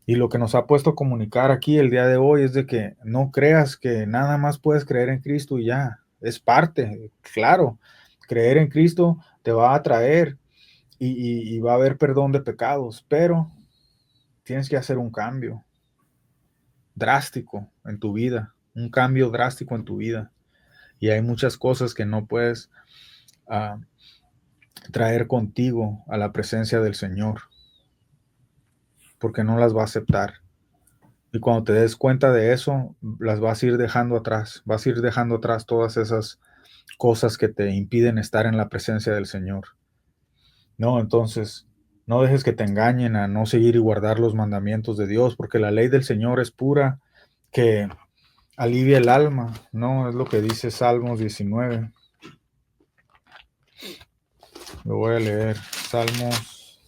Speaker 1: Y lo que nos ha puesto a comunicar aquí el día de hoy es de que no creas que nada más puedes creer en Cristo y ya, es parte, claro, creer en Cristo te va a traer y va a haber perdón de pecados, pero tienes que hacer un cambio drástico en tu vida, un cambio drástico en tu vida. Y hay muchas cosas que no puedes uh, traer contigo a la presencia del Señor, porque no las va a aceptar. Y cuando te des cuenta de eso, las vas a ir dejando atrás, vas a ir dejando atrás todas esas cosas que te impiden estar en la presencia del Señor. No, entonces, no dejes que te engañen a no seguir y guardar los mandamientos de Dios, porque la ley del Señor es pura, que alivia el alma, ¿no? Es lo que dice Salmos 19. Lo voy a leer. Salmos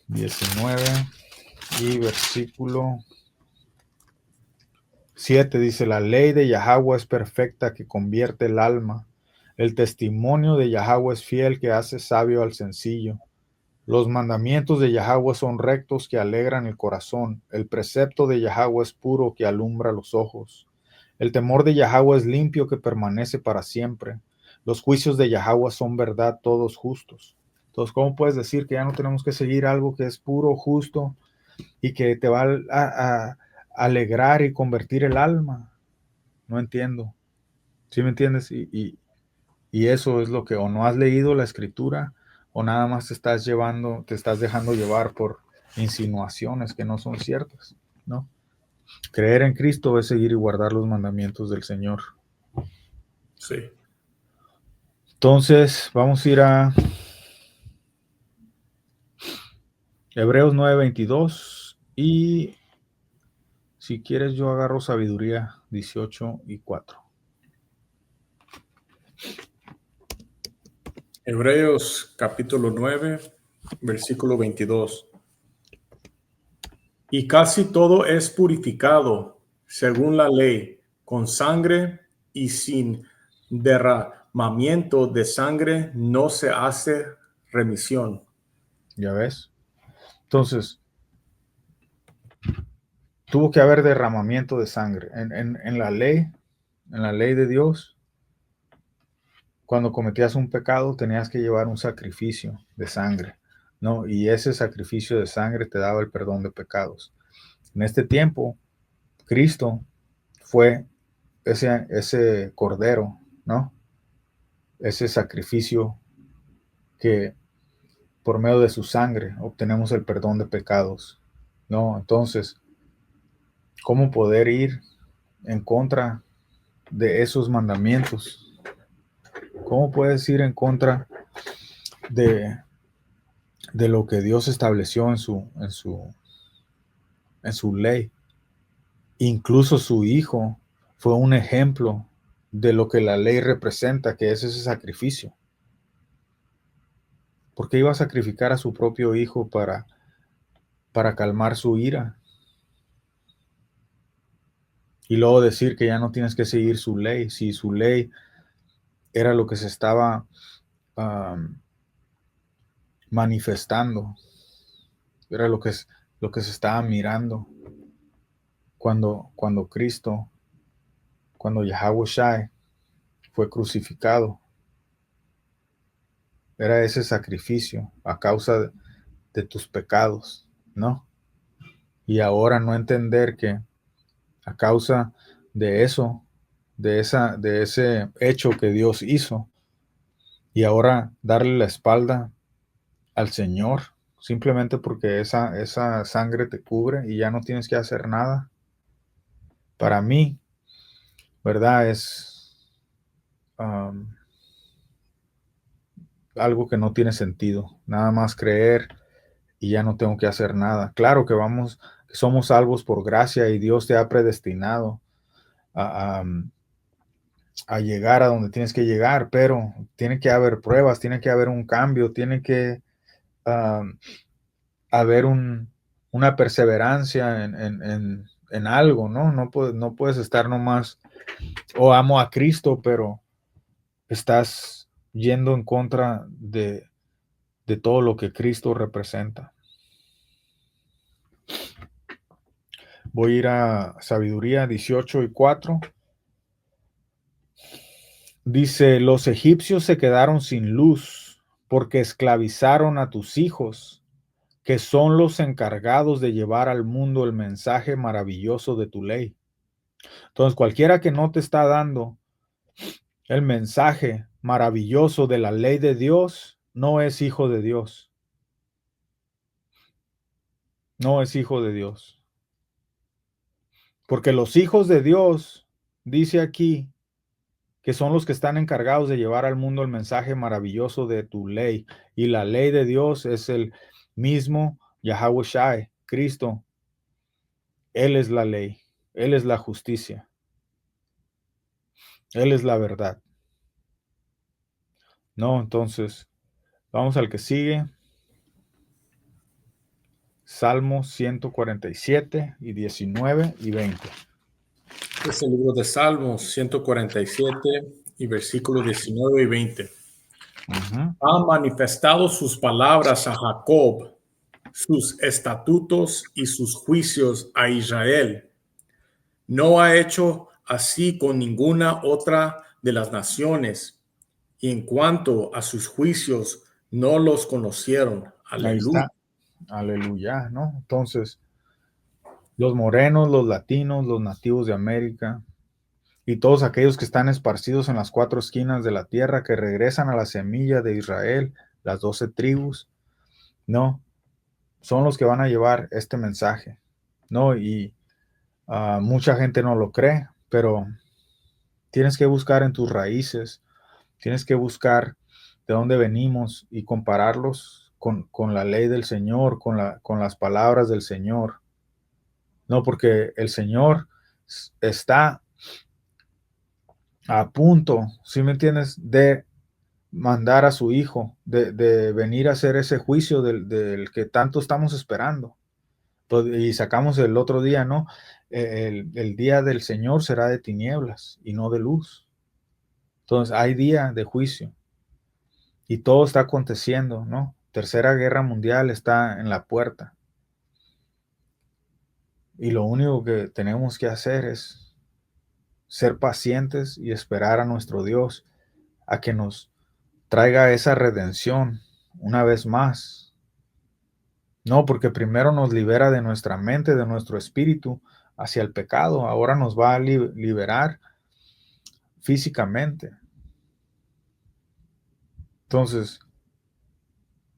Speaker 1: 19 y versículo 7 dice, la ley de Yahweh es perfecta que convierte el alma. El testimonio de Yahweh es fiel que hace sabio al sencillo. Los mandamientos de Yahweh son rectos que alegran el corazón. El precepto de Yahweh es puro que alumbra los ojos. El temor de Yahweh es limpio que permanece para siempre. Los juicios de Yahweh son verdad, todos justos. Entonces, ¿cómo puedes decir que ya no tenemos que seguir algo que es puro, justo y que te va a alegrar y convertir el alma? No entiendo. ¿Sí me entiendes? Y eso es lo que o no has leído la escritura o nada más te estás dejando llevar por insinuaciones que no son ciertas, ¿no? Creer en Cristo es seguir y guardar los mandamientos del Señor.
Speaker 2: Sí.
Speaker 1: Entonces, vamos a ir a Hebreos 9:22 y si quieres yo agarro Sabiduría 18:4.
Speaker 2: Hebreos capítulo 9, versículo 22. Y casi todo es purificado según la ley, con sangre, y sin derramamiento de sangre no se hace remisión.
Speaker 1: ¿Ya ves? Entonces, tuvo que haber derramamiento de sangre. En la ley de Dios, cuando cometías un pecado, tenías que llevar un sacrificio de sangre, ¿no? Y ese sacrificio de sangre te daba el perdón de pecados. En este tiempo, Cristo fue ese cordero, ¿no? Ese sacrificio que por medio de su sangre obtenemos el perdón de pecados, ¿no? Entonces, ¿cómo poder ir en contra de esos mandamientos? ¿Cómo puedes ir en contra de, de lo que Dios estableció en su ley? Incluso su hijo fue un ejemplo de lo que la ley representa, que es ese sacrificio. Porque iba a sacrificar a su propio hijo para calmar su ira. Y luego decir que ya no tienes que seguir su ley, si su ley era lo que se estaba um, manifestando, era lo que se estaba mirando cuando Cristo, cuando Yahweh Shai fue crucificado. Era ese sacrificio a causa de tus pecados, ¿no? Y ahora no entender que a causa de eso, de ese hecho que Dios hizo, y ahora darle la espalda al Señor, simplemente porque esa sangre te cubre y ya no tienes que hacer nada. Para mí, ¿verdad? Es um, algo que no tiene sentido. Nada más creer y ya no tengo que hacer nada. Claro que somos salvos por gracia y Dios te ha predestinado a, a, a llegar a donde tienes que llegar, pero tiene que haber pruebas, tiene que haber un cambio, tiene que um, haber una perseverancia en algo, ¿no? No puedes estar nomás, amo a Cristo, pero estás yendo en contra de todo lo que Cristo representa. Voy a ir a Sabiduría 18:4. Dice, los egipcios se quedaron sin luz porque esclavizaron a tus hijos, que son los encargados de llevar al mundo el mensaje maravilloso de tu ley. Entonces, cualquiera que no te está dando el mensaje maravilloso de la ley de Dios, no es hijo de Dios. No es hijo de Dios. Porque los hijos de Dios, dice aquí, que son los que están encargados de llevar al mundo el mensaje maravilloso de tu ley. Y la ley de Dios es el mismo Yahweh Shai, Cristo. Él es la ley, Él es la justicia, Él es la verdad. No, entonces, vamos al que sigue. Salmos 147 y 19 y 20.
Speaker 2: Es el libro de Salmos 147 y versículos 19 y 20.
Speaker 1: Uh-huh.
Speaker 2: Ha manifestado sus palabras a Jacob, sus estatutos y sus juicios a Israel. No ha hecho así con ninguna otra de las naciones. Y en cuanto a sus juicios, no los conocieron.
Speaker 1: Ahí
Speaker 2: Aleluya.
Speaker 1: está. Aleluya, ¿no? Entonces, los morenos, los latinos, los nativos de América, y todos aquellos que están esparcidos en las 4 esquinas de la tierra, que regresan a la semilla de Israel, las 12 tribus, no, son los que van a llevar este mensaje, ¿no? Y mucha gente no lo cree, pero tienes que buscar en tus raíces, tienes que buscar de dónde venimos y compararlos con la ley del Señor, con las palabras del Señor. No, porque el Señor está a punto, ¿sí me entiendes?, de mandar a su Hijo, de venir a hacer ese juicio del que tanto estamos esperando. Y sacamos el otro día, ¿no? El día del Señor será de tinieblas y no de luz. Entonces hay día de juicio y todo está aconteciendo, ¿no? Tercera Guerra Mundial está en la puerta y lo único que tenemos que hacer es ser pacientes y esperar a nuestro Dios a que nos traiga esa redención una vez más. No, porque primero nos libera de nuestra mente, de nuestro espíritu hacia el pecado. Ahora nos va a liberar físicamente. Entonces,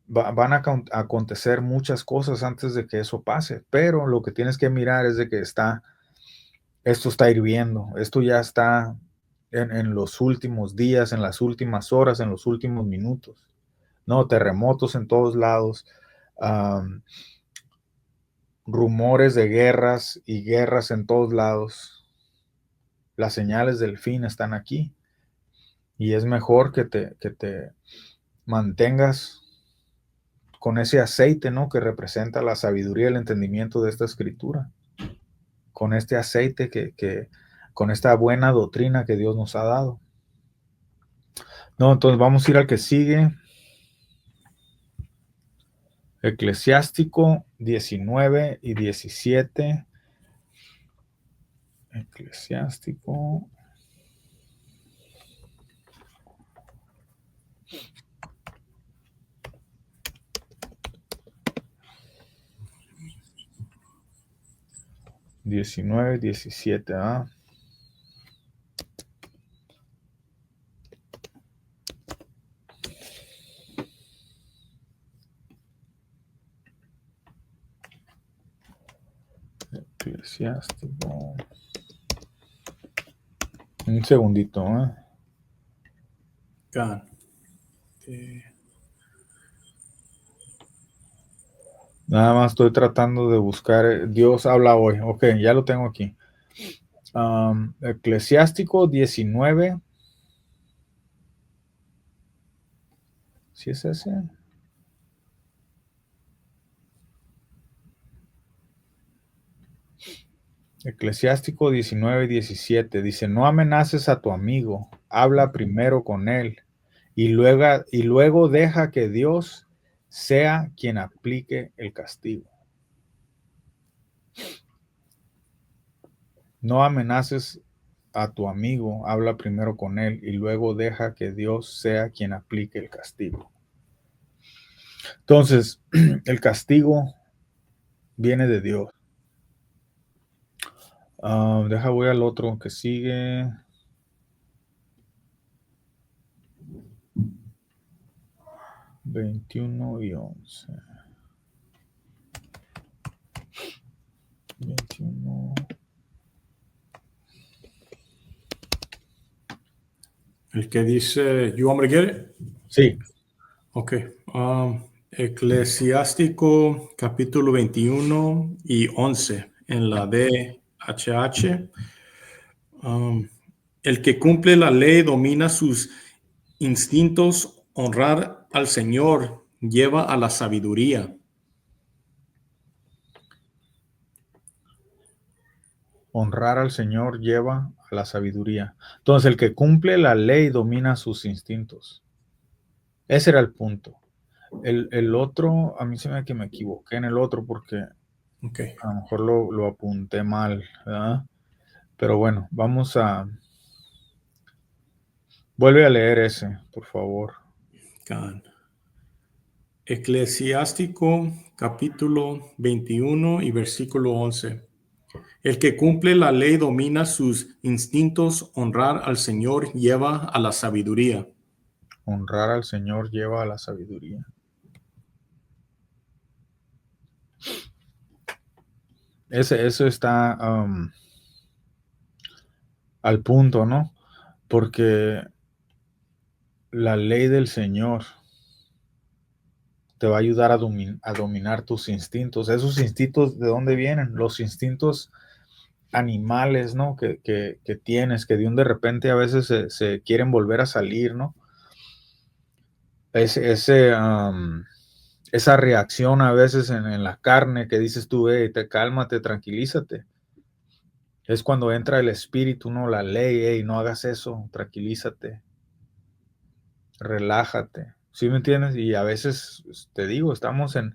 Speaker 1: van a acontecer muchas cosas antes de que eso pase, pero lo que tienes que mirar es de que esto está hirviendo, esto ya está en los últimos días, en las últimas horas, en los últimos minutos. No, terremotos en todos lados, rumores de guerras y guerras en todos lados. Las señales del fin están aquí y es mejor que te mantengas con ese aceite, ¿no?, que representa la sabiduría y el entendimiento de esta escritura, con este aceite con esta buena doctrina que Dios nos ha dado. No, entonces vamos a ir al que sigue. Eclesiástico 19 y 17. Eclesiástico. Diecinueve, 17, ¿ah? Eclesiástico. Un segundito, ¿eh?
Speaker 2: God.
Speaker 1: Nada más estoy tratando de buscar. Dios habla hoy. Ok, ya lo tengo aquí. Eclesiástico 19. ¿Sí es ese? Eclesiástico 19, 17. Dice: no amenaces a tu amigo, habla primero con él y luego deja que Dios sea quien aplique el castigo. No amenaces a tu amigo, habla primero con él y luego deja que Dios sea quien aplique el castigo. Entonces, el castigo viene de Dios. Voy al otro que sigue. 21 y 11. 21.
Speaker 2: El que dice, you want me to get it?
Speaker 1: Sí.
Speaker 2: Ok. Eclesiástico capítulo 21 y 11 en la DHH. El que cumple la ley domina sus instintos. Honrar al Señor lleva a la sabiduría.
Speaker 1: Honrar al Señor lleva a la sabiduría. Entonces, el que cumple la ley domina sus instintos. Ese era el punto. El otro, a mí se me que me equivoqué en el otro porque
Speaker 2: Okay.
Speaker 1: a lo mejor lo apunté mal, ¿verdad? Pero bueno, vuelve a leer ese, por favor.
Speaker 2: God. Eclesiástico capítulo 21 y versículo 11. El que cumple la ley domina sus instintos. Honrar al Señor lleva a la sabiduría.
Speaker 1: Honrar al Señor lleva a la sabiduría. Eso está al punto, ¿no? Porque la ley del Señor te va a ayudar a dominar tus instintos. ¿Esos instintos de dónde vienen? Los instintos animales, ¿no? Que tienes, que de repente a veces se quieren volver a salir, ¿no? Esa reacción a veces en la carne que dices tú, cálmate, tranquilízate. Es cuando entra el espíritu, ¿no? La ley, no hagas eso, tranquilízate, relájate. ¿Sí me entiendes? Y a veces, te digo, estamos en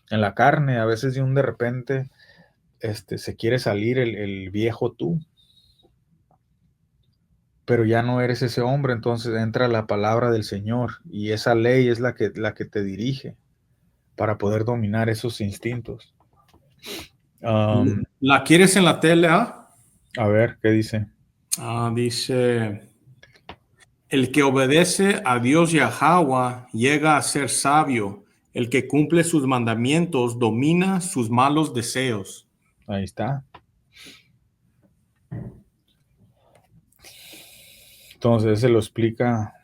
Speaker 1: la carne, a veces de repente se quiere salir el viejo tú, pero ya no eres ese hombre, entonces entra la palabra del Señor y esa ley es la que te dirige para poder dominar esos instintos.
Speaker 2: ¿La quieres en la tele?
Speaker 1: A ver, ¿qué dice?
Speaker 2: Dice, el que obedece a Dios y a Yahweh llega a ser sabio. El que cumple sus mandamientos domina sus malos deseos.
Speaker 1: Ahí está. Entonces se lo explica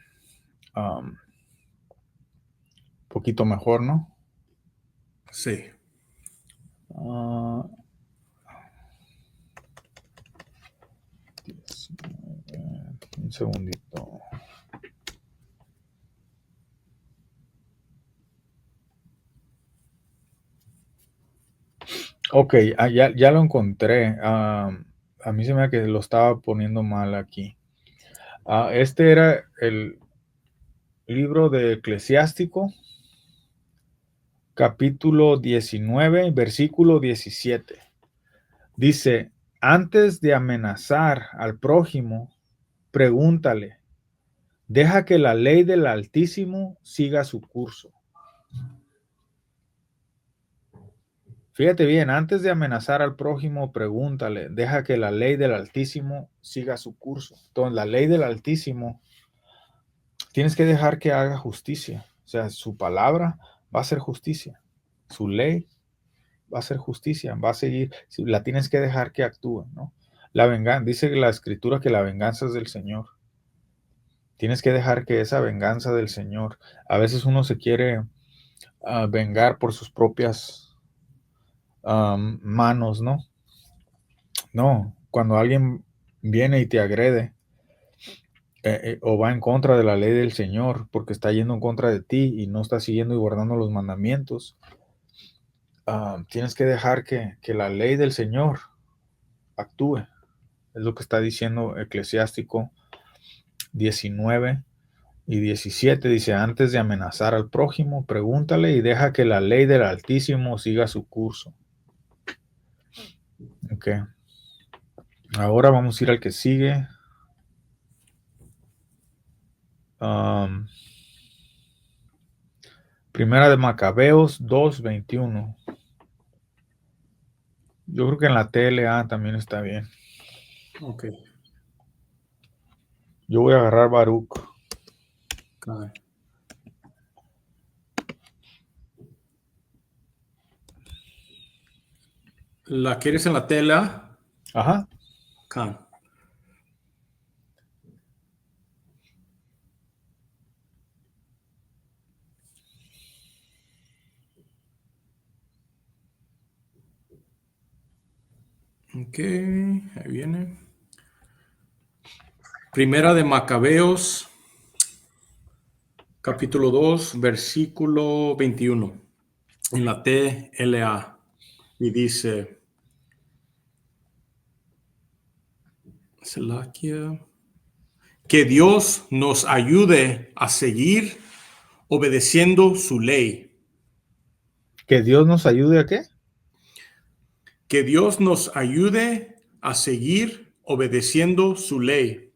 Speaker 1: un poquito mejor, ¿no?
Speaker 2: Sí.
Speaker 1: Un segundito. Ok, ya lo encontré. A mí se me da que lo estaba poniendo mal aquí. Este era el libro de Eclesiástico, capítulo 19, versículo 17. Dice, antes de amenazar al prójimo, pregúntale, deja que la ley del Altísimo siga su curso. Fíjate bien, antes de amenazar al prójimo, pregúntale, deja que la ley del Altísimo siga su curso. Entonces, la ley del Altísimo, tienes que dejar que haga justicia. O sea, su palabra va a ser justicia. Su ley va a ser justicia, va a seguir. La tienes que dejar que actúe, ¿no? La venganza, dice la Escritura que la venganza es del Señor. Tienes que dejar que esa venganza del Señor, a veces uno se quiere vengar por sus propias manos, ¿no? No, cuando alguien viene y te agrede o va en contra de la ley del Señor porque está yendo en contra de ti y no está siguiendo y guardando los mandamientos, tienes que dejar que la ley del Señor actúe. Es lo que está diciendo Eclesiástico 19 y 17. Dice, antes de amenazar al prójimo, pregúntale y deja que la ley del Altísimo siga su curso. Ok. Ahora vamos a ir al que sigue. Primera de Macabeos 2:21. Yo creo que en la TLA también está bien.
Speaker 2: Ok.
Speaker 1: Yo voy a agarrar Baruch.
Speaker 2: Okay. ¿La quieres en la tela?
Speaker 1: Ajá.
Speaker 2: Okay. Ok, ahí viene. Primera de Macabeos, capítulo 2, versículo 21, en la TLA. Y dice, Selaquia, que Dios nos ayude a seguir obedeciendo su ley.
Speaker 1: Que Dios nos ayude a qué.
Speaker 2: Que Dios nos ayude a seguir obedeciendo su ley.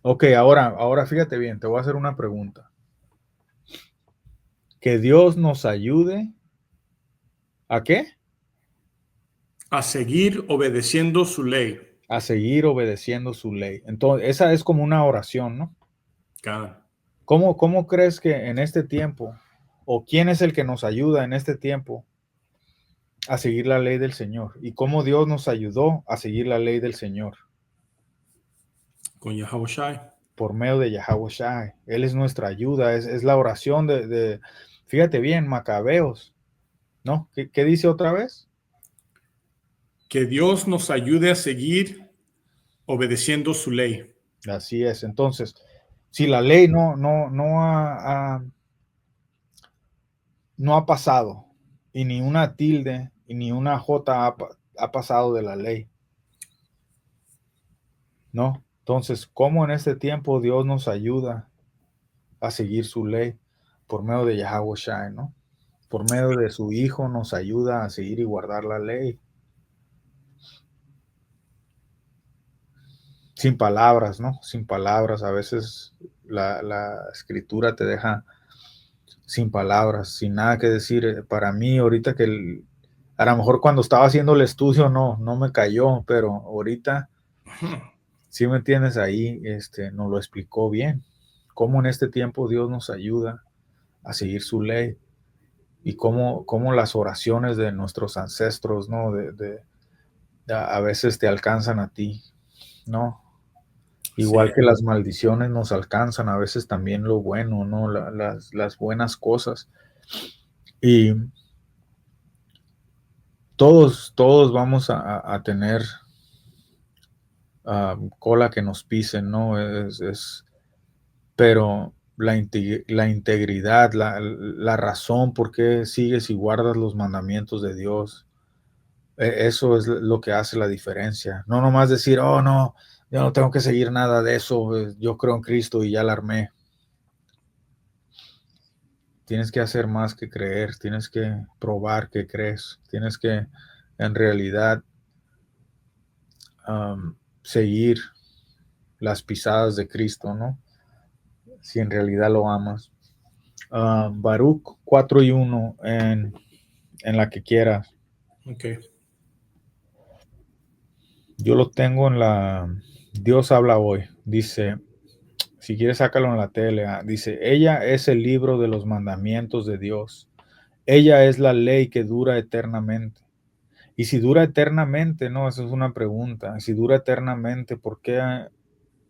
Speaker 1: Ok, ahora fíjate bien, te voy a hacer una pregunta. Que Dios nos ayude ¿a qué?
Speaker 2: a seguir obedeciendo su ley.
Speaker 1: A seguir obedeciendo su ley. Entonces, esa es como una oración, ¿no?
Speaker 2: God.
Speaker 1: ¿Cómo crees que en este tiempo, o quién es el que nos ayuda en este tiempo a seguir la ley del Señor? ¿Y cómo Dios nos ayudó a seguir la ley del Señor?
Speaker 2: Con Yahushua.
Speaker 1: Por medio de Yahweh Shai. Él es nuestra ayuda, es la oración fíjate bien, Macabeos, ¿no? ¿Qué dice otra vez?
Speaker 2: Que Dios nos ayude a seguir obedeciendo su ley.
Speaker 1: Así es. Entonces, si la ley no ha pasado, y ni una tilde, y ni una jota ha pasado de la ley, ¿no? Entonces, ¿cómo en este tiempo Dios nos ayuda a seguir su ley? Por medio de Yahweh Shai, ¿no? Por medio de su Hijo nos ayuda a seguir y guardar la ley. Sin palabras, ¿no? Sin palabras. A veces la escritura te deja sin palabras, sin nada que decir. Para mí, ahorita a lo mejor cuando estaba haciendo el estudio no me cayó, pero ahorita, si me entiendes, ahí nos lo explicó bien. Cómo en este tiempo Dios nos ayuda a seguir su ley y cómo las oraciones de nuestros ancestros, ¿no? A veces te alcanzan a ti, ¿no? Igual
Speaker 2: Sí.
Speaker 1: que las maldiciones nos alcanzan, a veces también lo bueno, ¿no? Las buenas cosas. Y todos vamos a tener cola que nos pisen, ¿no? Pero la integridad, la razón por qué sigues y guardas los mandamientos de Dios, eso es lo que hace la diferencia. No nomás decir, oh, no, yo no tengo que seguir nada de eso, yo creo en Cristo y ya la armé. Tienes que hacer más que creer, tienes que probar que crees, tienes que en realidad seguir las pisadas de Cristo, ¿no? Si en realidad lo amas. Baruch 4:1 en la que quieras.
Speaker 2: Okay.
Speaker 1: Yo lo tengo en la Dios habla hoy. Dice, si quieres sácalo en la tele. Dice, ella es el libro de los mandamientos de Dios. Ella es la ley que dura eternamente. Y si dura eternamente, no, esa es una pregunta. Si dura eternamente, ¿por qué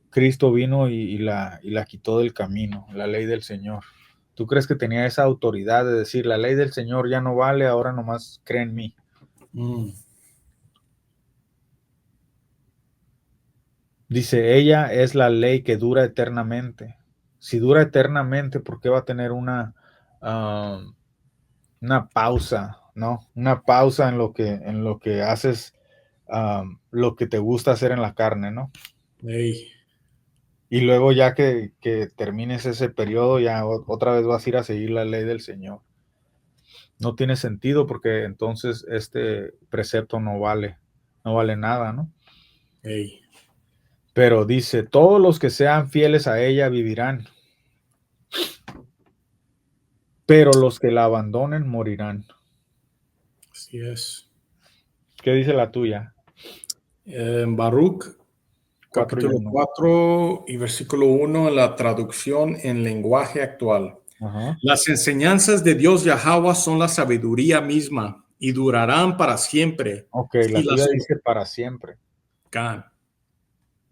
Speaker 1: Cristo vino y la quitó del camino, la ley del Señor? ¿Tú crees que tenía esa autoridad de decir, la ley del Señor ya no vale, ahora nomás cree en mí? Dice, ella es la ley que dura eternamente. Si dura eternamente, ¿por qué va a tener una pausa, ¿no? Una pausa en lo que haces, lo que te gusta hacer en la carne, ¿no?
Speaker 2: Hey.
Speaker 1: Y luego ya que termines ese periodo, ya otra vez vas a ir a seguir la ley del Señor. No tiene sentido porque entonces este precepto no vale nada, ¿no?
Speaker 2: Hey.
Speaker 1: Pero dice, todos los que sean fieles a ella vivirán, pero los que la abandonen morirán.
Speaker 2: Así es.
Speaker 1: ¿Qué dice la tuya?
Speaker 2: En Baruch,
Speaker 1: 4 y
Speaker 2: capítulo
Speaker 1: 1.
Speaker 2: 4 y versículo 1, en la traducción en lenguaje actual.
Speaker 1: Ajá.
Speaker 2: Las enseñanzas de Dios Yahweh son la sabiduría misma y durarán para siempre.
Speaker 1: Ok,
Speaker 2: Si
Speaker 1: la tuya
Speaker 2: las,
Speaker 1: dice para siempre.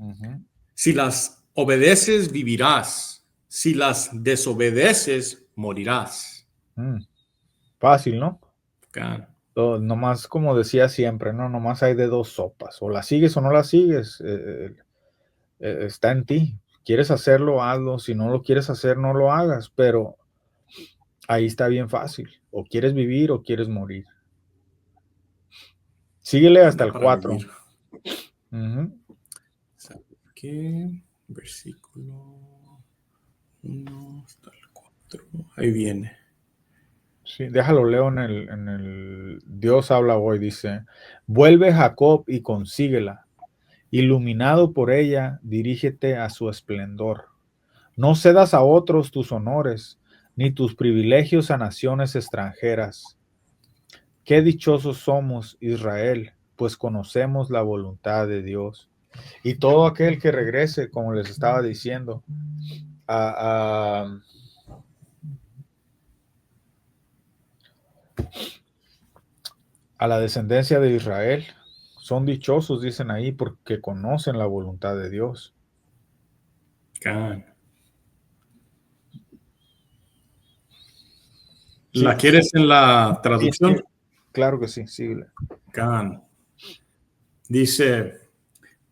Speaker 1: Uh-huh.
Speaker 2: si las obedeces, vivirás. Si las desobedeces, morirás.
Speaker 1: Fácil, ¿no?
Speaker 2: God.
Speaker 1: Nomás como decía siempre, ¿no? Nomás hay de dos sopas. O la sigues o no la sigues. Está en ti. ¿Quieres hacerlo? Hazlo. Si no lo quieres hacer, no lo hagas. Pero ahí está bien fácil. O quieres vivir o quieres morir. Síguele hasta el
Speaker 2: Para
Speaker 1: 4.
Speaker 2: vivir.
Speaker 1: Uh-huh.
Speaker 2: ¿Qué? Versículo 1 hasta el 4. Ahí viene.
Speaker 1: Sí, déjalo leo en el Dios habla hoy. Dice, vuelve Jacob y consíguela. Iluminado por ella, dirígete a su esplendor. No cedas a otros tus honores, ni tus privilegios a naciones extranjeras. Qué dichosos somos, Israel, pues conocemos la voluntad de Dios. Y todo aquel que regrese, como les estaba diciendo, a la descendencia de Israel, son dichosos, dicen ahí, porque conocen la voluntad de Dios.
Speaker 2: God.
Speaker 1: Sí,
Speaker 2: ¿La quieres en la
Speaker 1: sí,
Speaker 2: traducción?
Speaker 1: claro que sí, sí.
Speaker 2: God. Dice,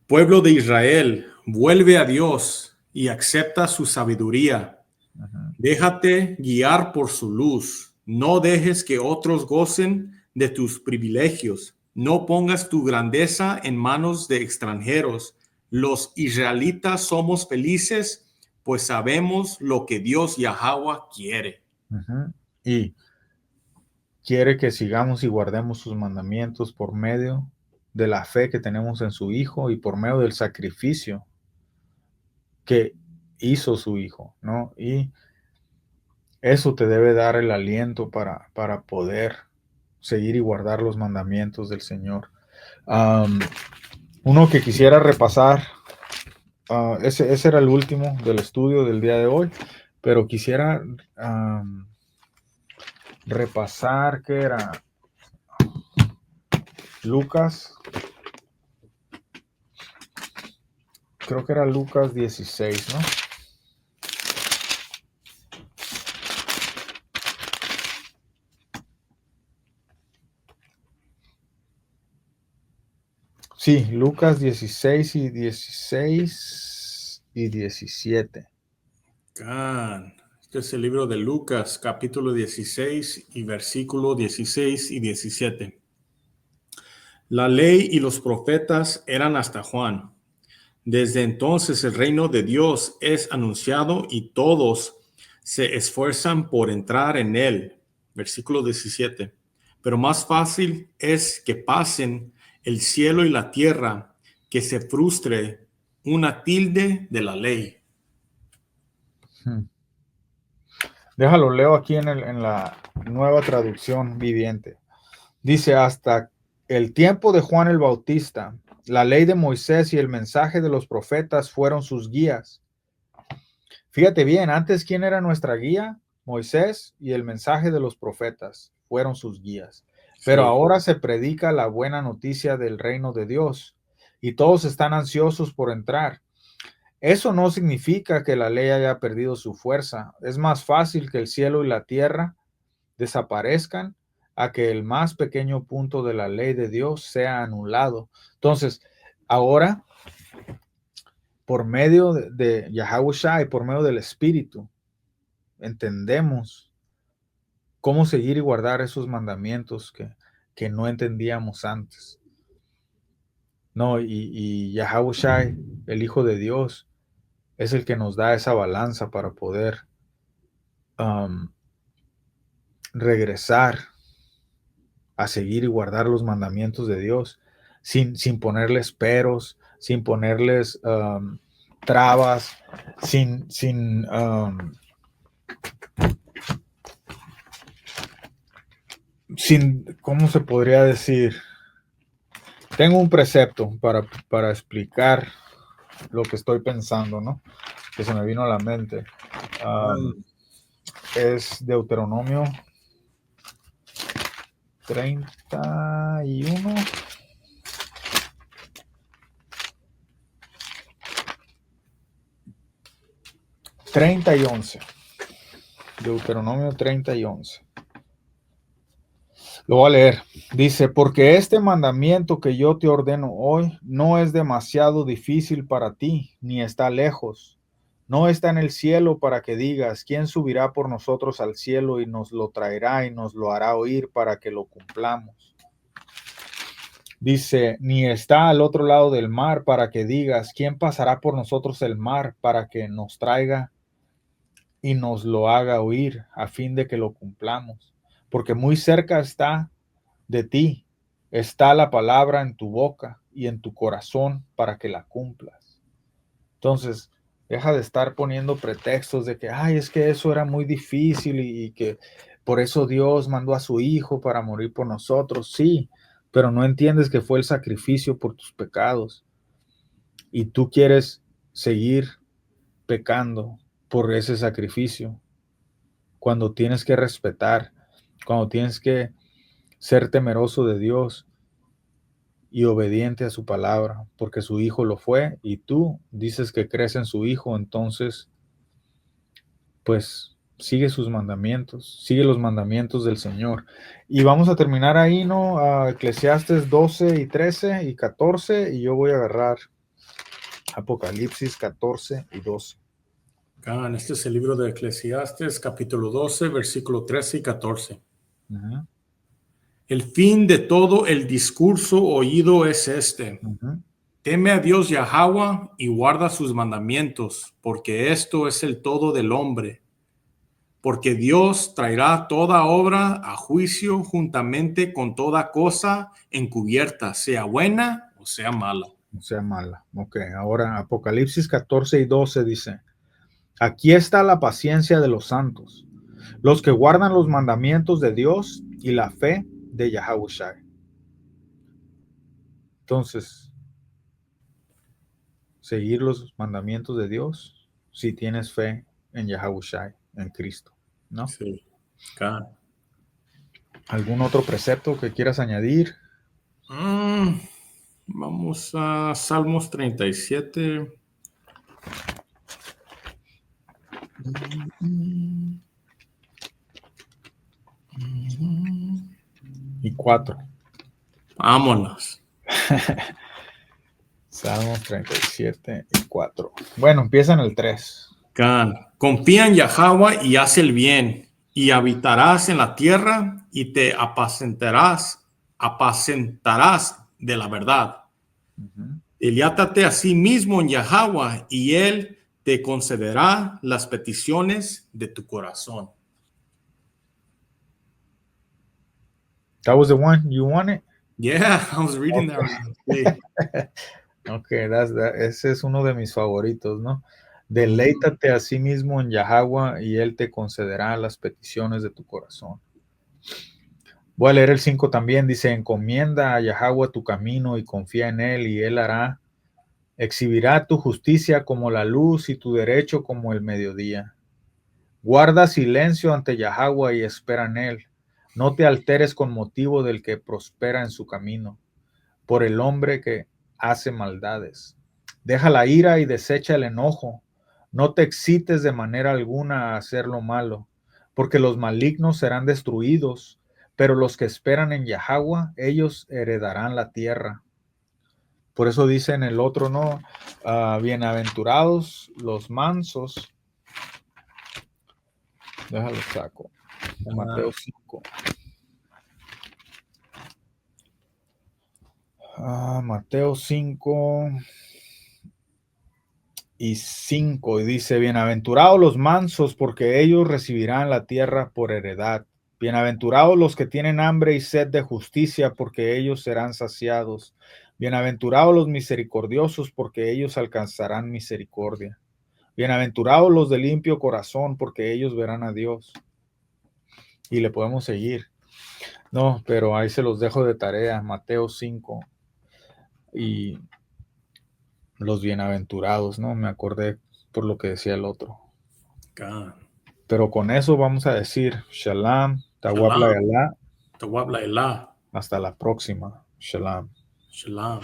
Speaker 2: pueblo de Israel, vuelve a Dios y acepta su sabiduría.
Speaker 1: Uh-huh.
Speaker 2: Déjate guiar por su luz. No dejes que otros gocen de tus privilegios. No pongas tu grandeza en manos de extranjeros. Los israelitas somos felices, pues sabemos lo que Dios Yahweh quiere.
Speaker 1: Uh-huh. Y quiere que sigamos y guardemos sus mandamientos por medio de la fe que tenemos en su Hijo y por medio del sacrificio que hizo su Hijo, ¿no? Y eso te debe dar el aliento para poder seguir y guardar los mandamientos del Señor. Uno que quisiera repasar, ese era el último del estudio del día de hoy, pero quisiera repasar que era Lucas, creo que era Lucas 16, ¿no? Sí, Lucas 16 y 17.
Speaker 2: God. Este es el libro de Lucas, capítulo 16 y versículo 16 y 17. La ley y los profetas eran hasta Juan. Desde entonces el reino de Dios es anunciado y todos se esfuerzan por entrar en él. Versículo 17. Pero más fácil es que pasen el cielo y la tierra que se frustre una tilde de la ley.
Speaker 1: Déjalo, leo aquí en la nueva traducción viviente. Dice, hasta el tiempo de Juan el Bautista, la ley de Moisés y el mensaje de los profetas fueron sus guías. Fíjate bien, antes, ¿quién era nuestra guía? Moisés, y el mensaje de los profetas fueron sus guías. Pero
Speaker 2: Sí.
Speaker 1: ahora se predica la buena noticia del reino de Dios y todos están ansiosos por entrar. Eso no significa que la ley haya perdido su fuerza. Es más fácil que el cielo y la tierra desaparezcan a que el más pequeño punto de la ley de Dios sea anulado. Entonces, ahora, por medio de Yahushua y por medio del Espíritu, entendemos cómo seguir y guardar esos mandamientos que no entendíamos antes. No, y Yahushua, el Hijo de Dios, es el que nos da esa balanza para poder regresar a seguir y guardar los mandamientos de Dios sin ponerles peros, sin ponerles trabas, sin ¿cómo se podría decir? Tengo un precepto para explicar lo que estoy pensando, ¿no? Que se me vino a la mente. Es Deuteronomio 31. y 11. Deuteronomio 30 y 11. Lo voy a leer. Dice, porque este mandamiento que yo te ordeno hoy no es demasiado difícil para ti, ni está lejos. No está en el cielo para que digas, ¿quién subirá por nosotros al cielo y nos lo traerá y nos lo hará oír para que lo cumplamos? Dice, ni está al otro lado del mar para que digas, ¿quién pasará por nosotros el mar para que nos traiga y nos lo haga oír a fin de que lo cumplamos? Porque muy cerca está de ti, está la palabra en tu boca y en tu corazón para que la cumplas. Entonces, deja de estar poniendo pretextos de que, ay, es que eso era muy difícil y que por eso Dios mandó a su Hijo para morir por nosotros. Sí, pero no entiendes que fue el sacrificio por tus pecados y tú quieres seguir pecando por ese sacrificio, cuando tienes que respetar, cuando tienes que ser temeroso de Dios y obediente a su palabra, porque su hijo lo fue y tú dices que crees en su hijo, entonces pues sigue sus mandamientos, sigue los mandamientos del Señor. Y vamos a terminar ahí, ¿no? Eclesiastes 12 y 13 y 14, y yo voy a agarrar Apocalipsis 14 y 12.
Speaker 2: Este es el libro de Eclesiastes, capítulo 12, versículo 13 y 14.
Speaker 1: Uh-huh.
Speaker 2: El fin de todo el discurso oído es este.
Speaker 1: Uh-huh.
Speaker 2: Teme a Dios Yahweh y guarda sus mandamientos, porque esto es el todo del hombre. Porque Dios traerá toda obra a juicio juntamente con toda cosa encubierta, sea buena o sea mala.
Speaker 1: No sea mala. Ok, ahora Apocalipsis 14 y 12 dice, aquí está la paciencia de los santos, los que guardan los mandamientos de Dios y la fe de Yahushua. Entonces, seguir los mandamientos de Dios si tienes fe en Yahushua, en Cristo, ¿no?
Speaker 2: Sí. God.
Speaker 1: ¿Algún otro precepto que quieras añadir?
Speaker 2: Vamos a Salmos 37.
Speaker 1: Y 4.
Speaker 2: Vámonos.
Speaker 1: Salmos 37 y 4. Bueno, empieza en el 3.
Speaker 2: God. Confía en Yahweh y haz el bien, y habitarás en la tierra y te apacentarás de la verdad.
Speaker 1: Uh-huh.
Speaker 2: Deliátate a sí mismo en Yahweh y él te concederá las peticiones de tu corazón.
Speaker 1: That was the one you wanted?
Speaker 2: Yeah, I was reading that recently.
Speaker 1: Okay, ese es uno de mis favoritos, ¿no? Deleítate a sí mismo en Yahweh y Él te concederá las peticiones de tu corazón. Voy a leer el 5 también. Dice, encomienda a Yahweh tu camino y confía en Él y Él exhibirá tu justicia como la luz y tu derecho como el mediodía. Guarda silencio ante Yahweh y espera en Él. No te alteres con motivo del que prospera en su camino, por el hombre que hace maldades. Deja la ira y desecha el enojo. No te excites de manera alguna a hacer lo malo, porque los malignos serán destruidos, pero los que esperan en Yahweh, ellos heredarán la tierra. Por eso dice en el otro, ¿no? Bienaventurados los mansos. Déjalo saco. En Mateo 5. Mateo 5 y 5. Y dice, bienaventurados los mansos, porque ellos recibirán la tierra por heredad. Bienaventurados los que tienen hambre y sed de justicia, porque ellos serán saciados. Bienaventurados los misericordiosos, porque ellos alcanzarán misericordia. Bienaventurados los de limpio corazón, porque ellos verán a Dios. Y le podemos seguir. No, pero ahí se los dejo de tarea. Mateo 5 y los bienaventurados, ¿no? Me acordé por lo que decía el otro.
Speaker 2: God.
Speaker 1: Pero con eso vamos a decir Shalom, Tawab
Speaker 2: Shalom.
Speaker 1: Layalá.
Speaker 2: Tawab La'elah.
Speaker 1: Hasta la próxima. Shalom.
Speaker 2: Shalom.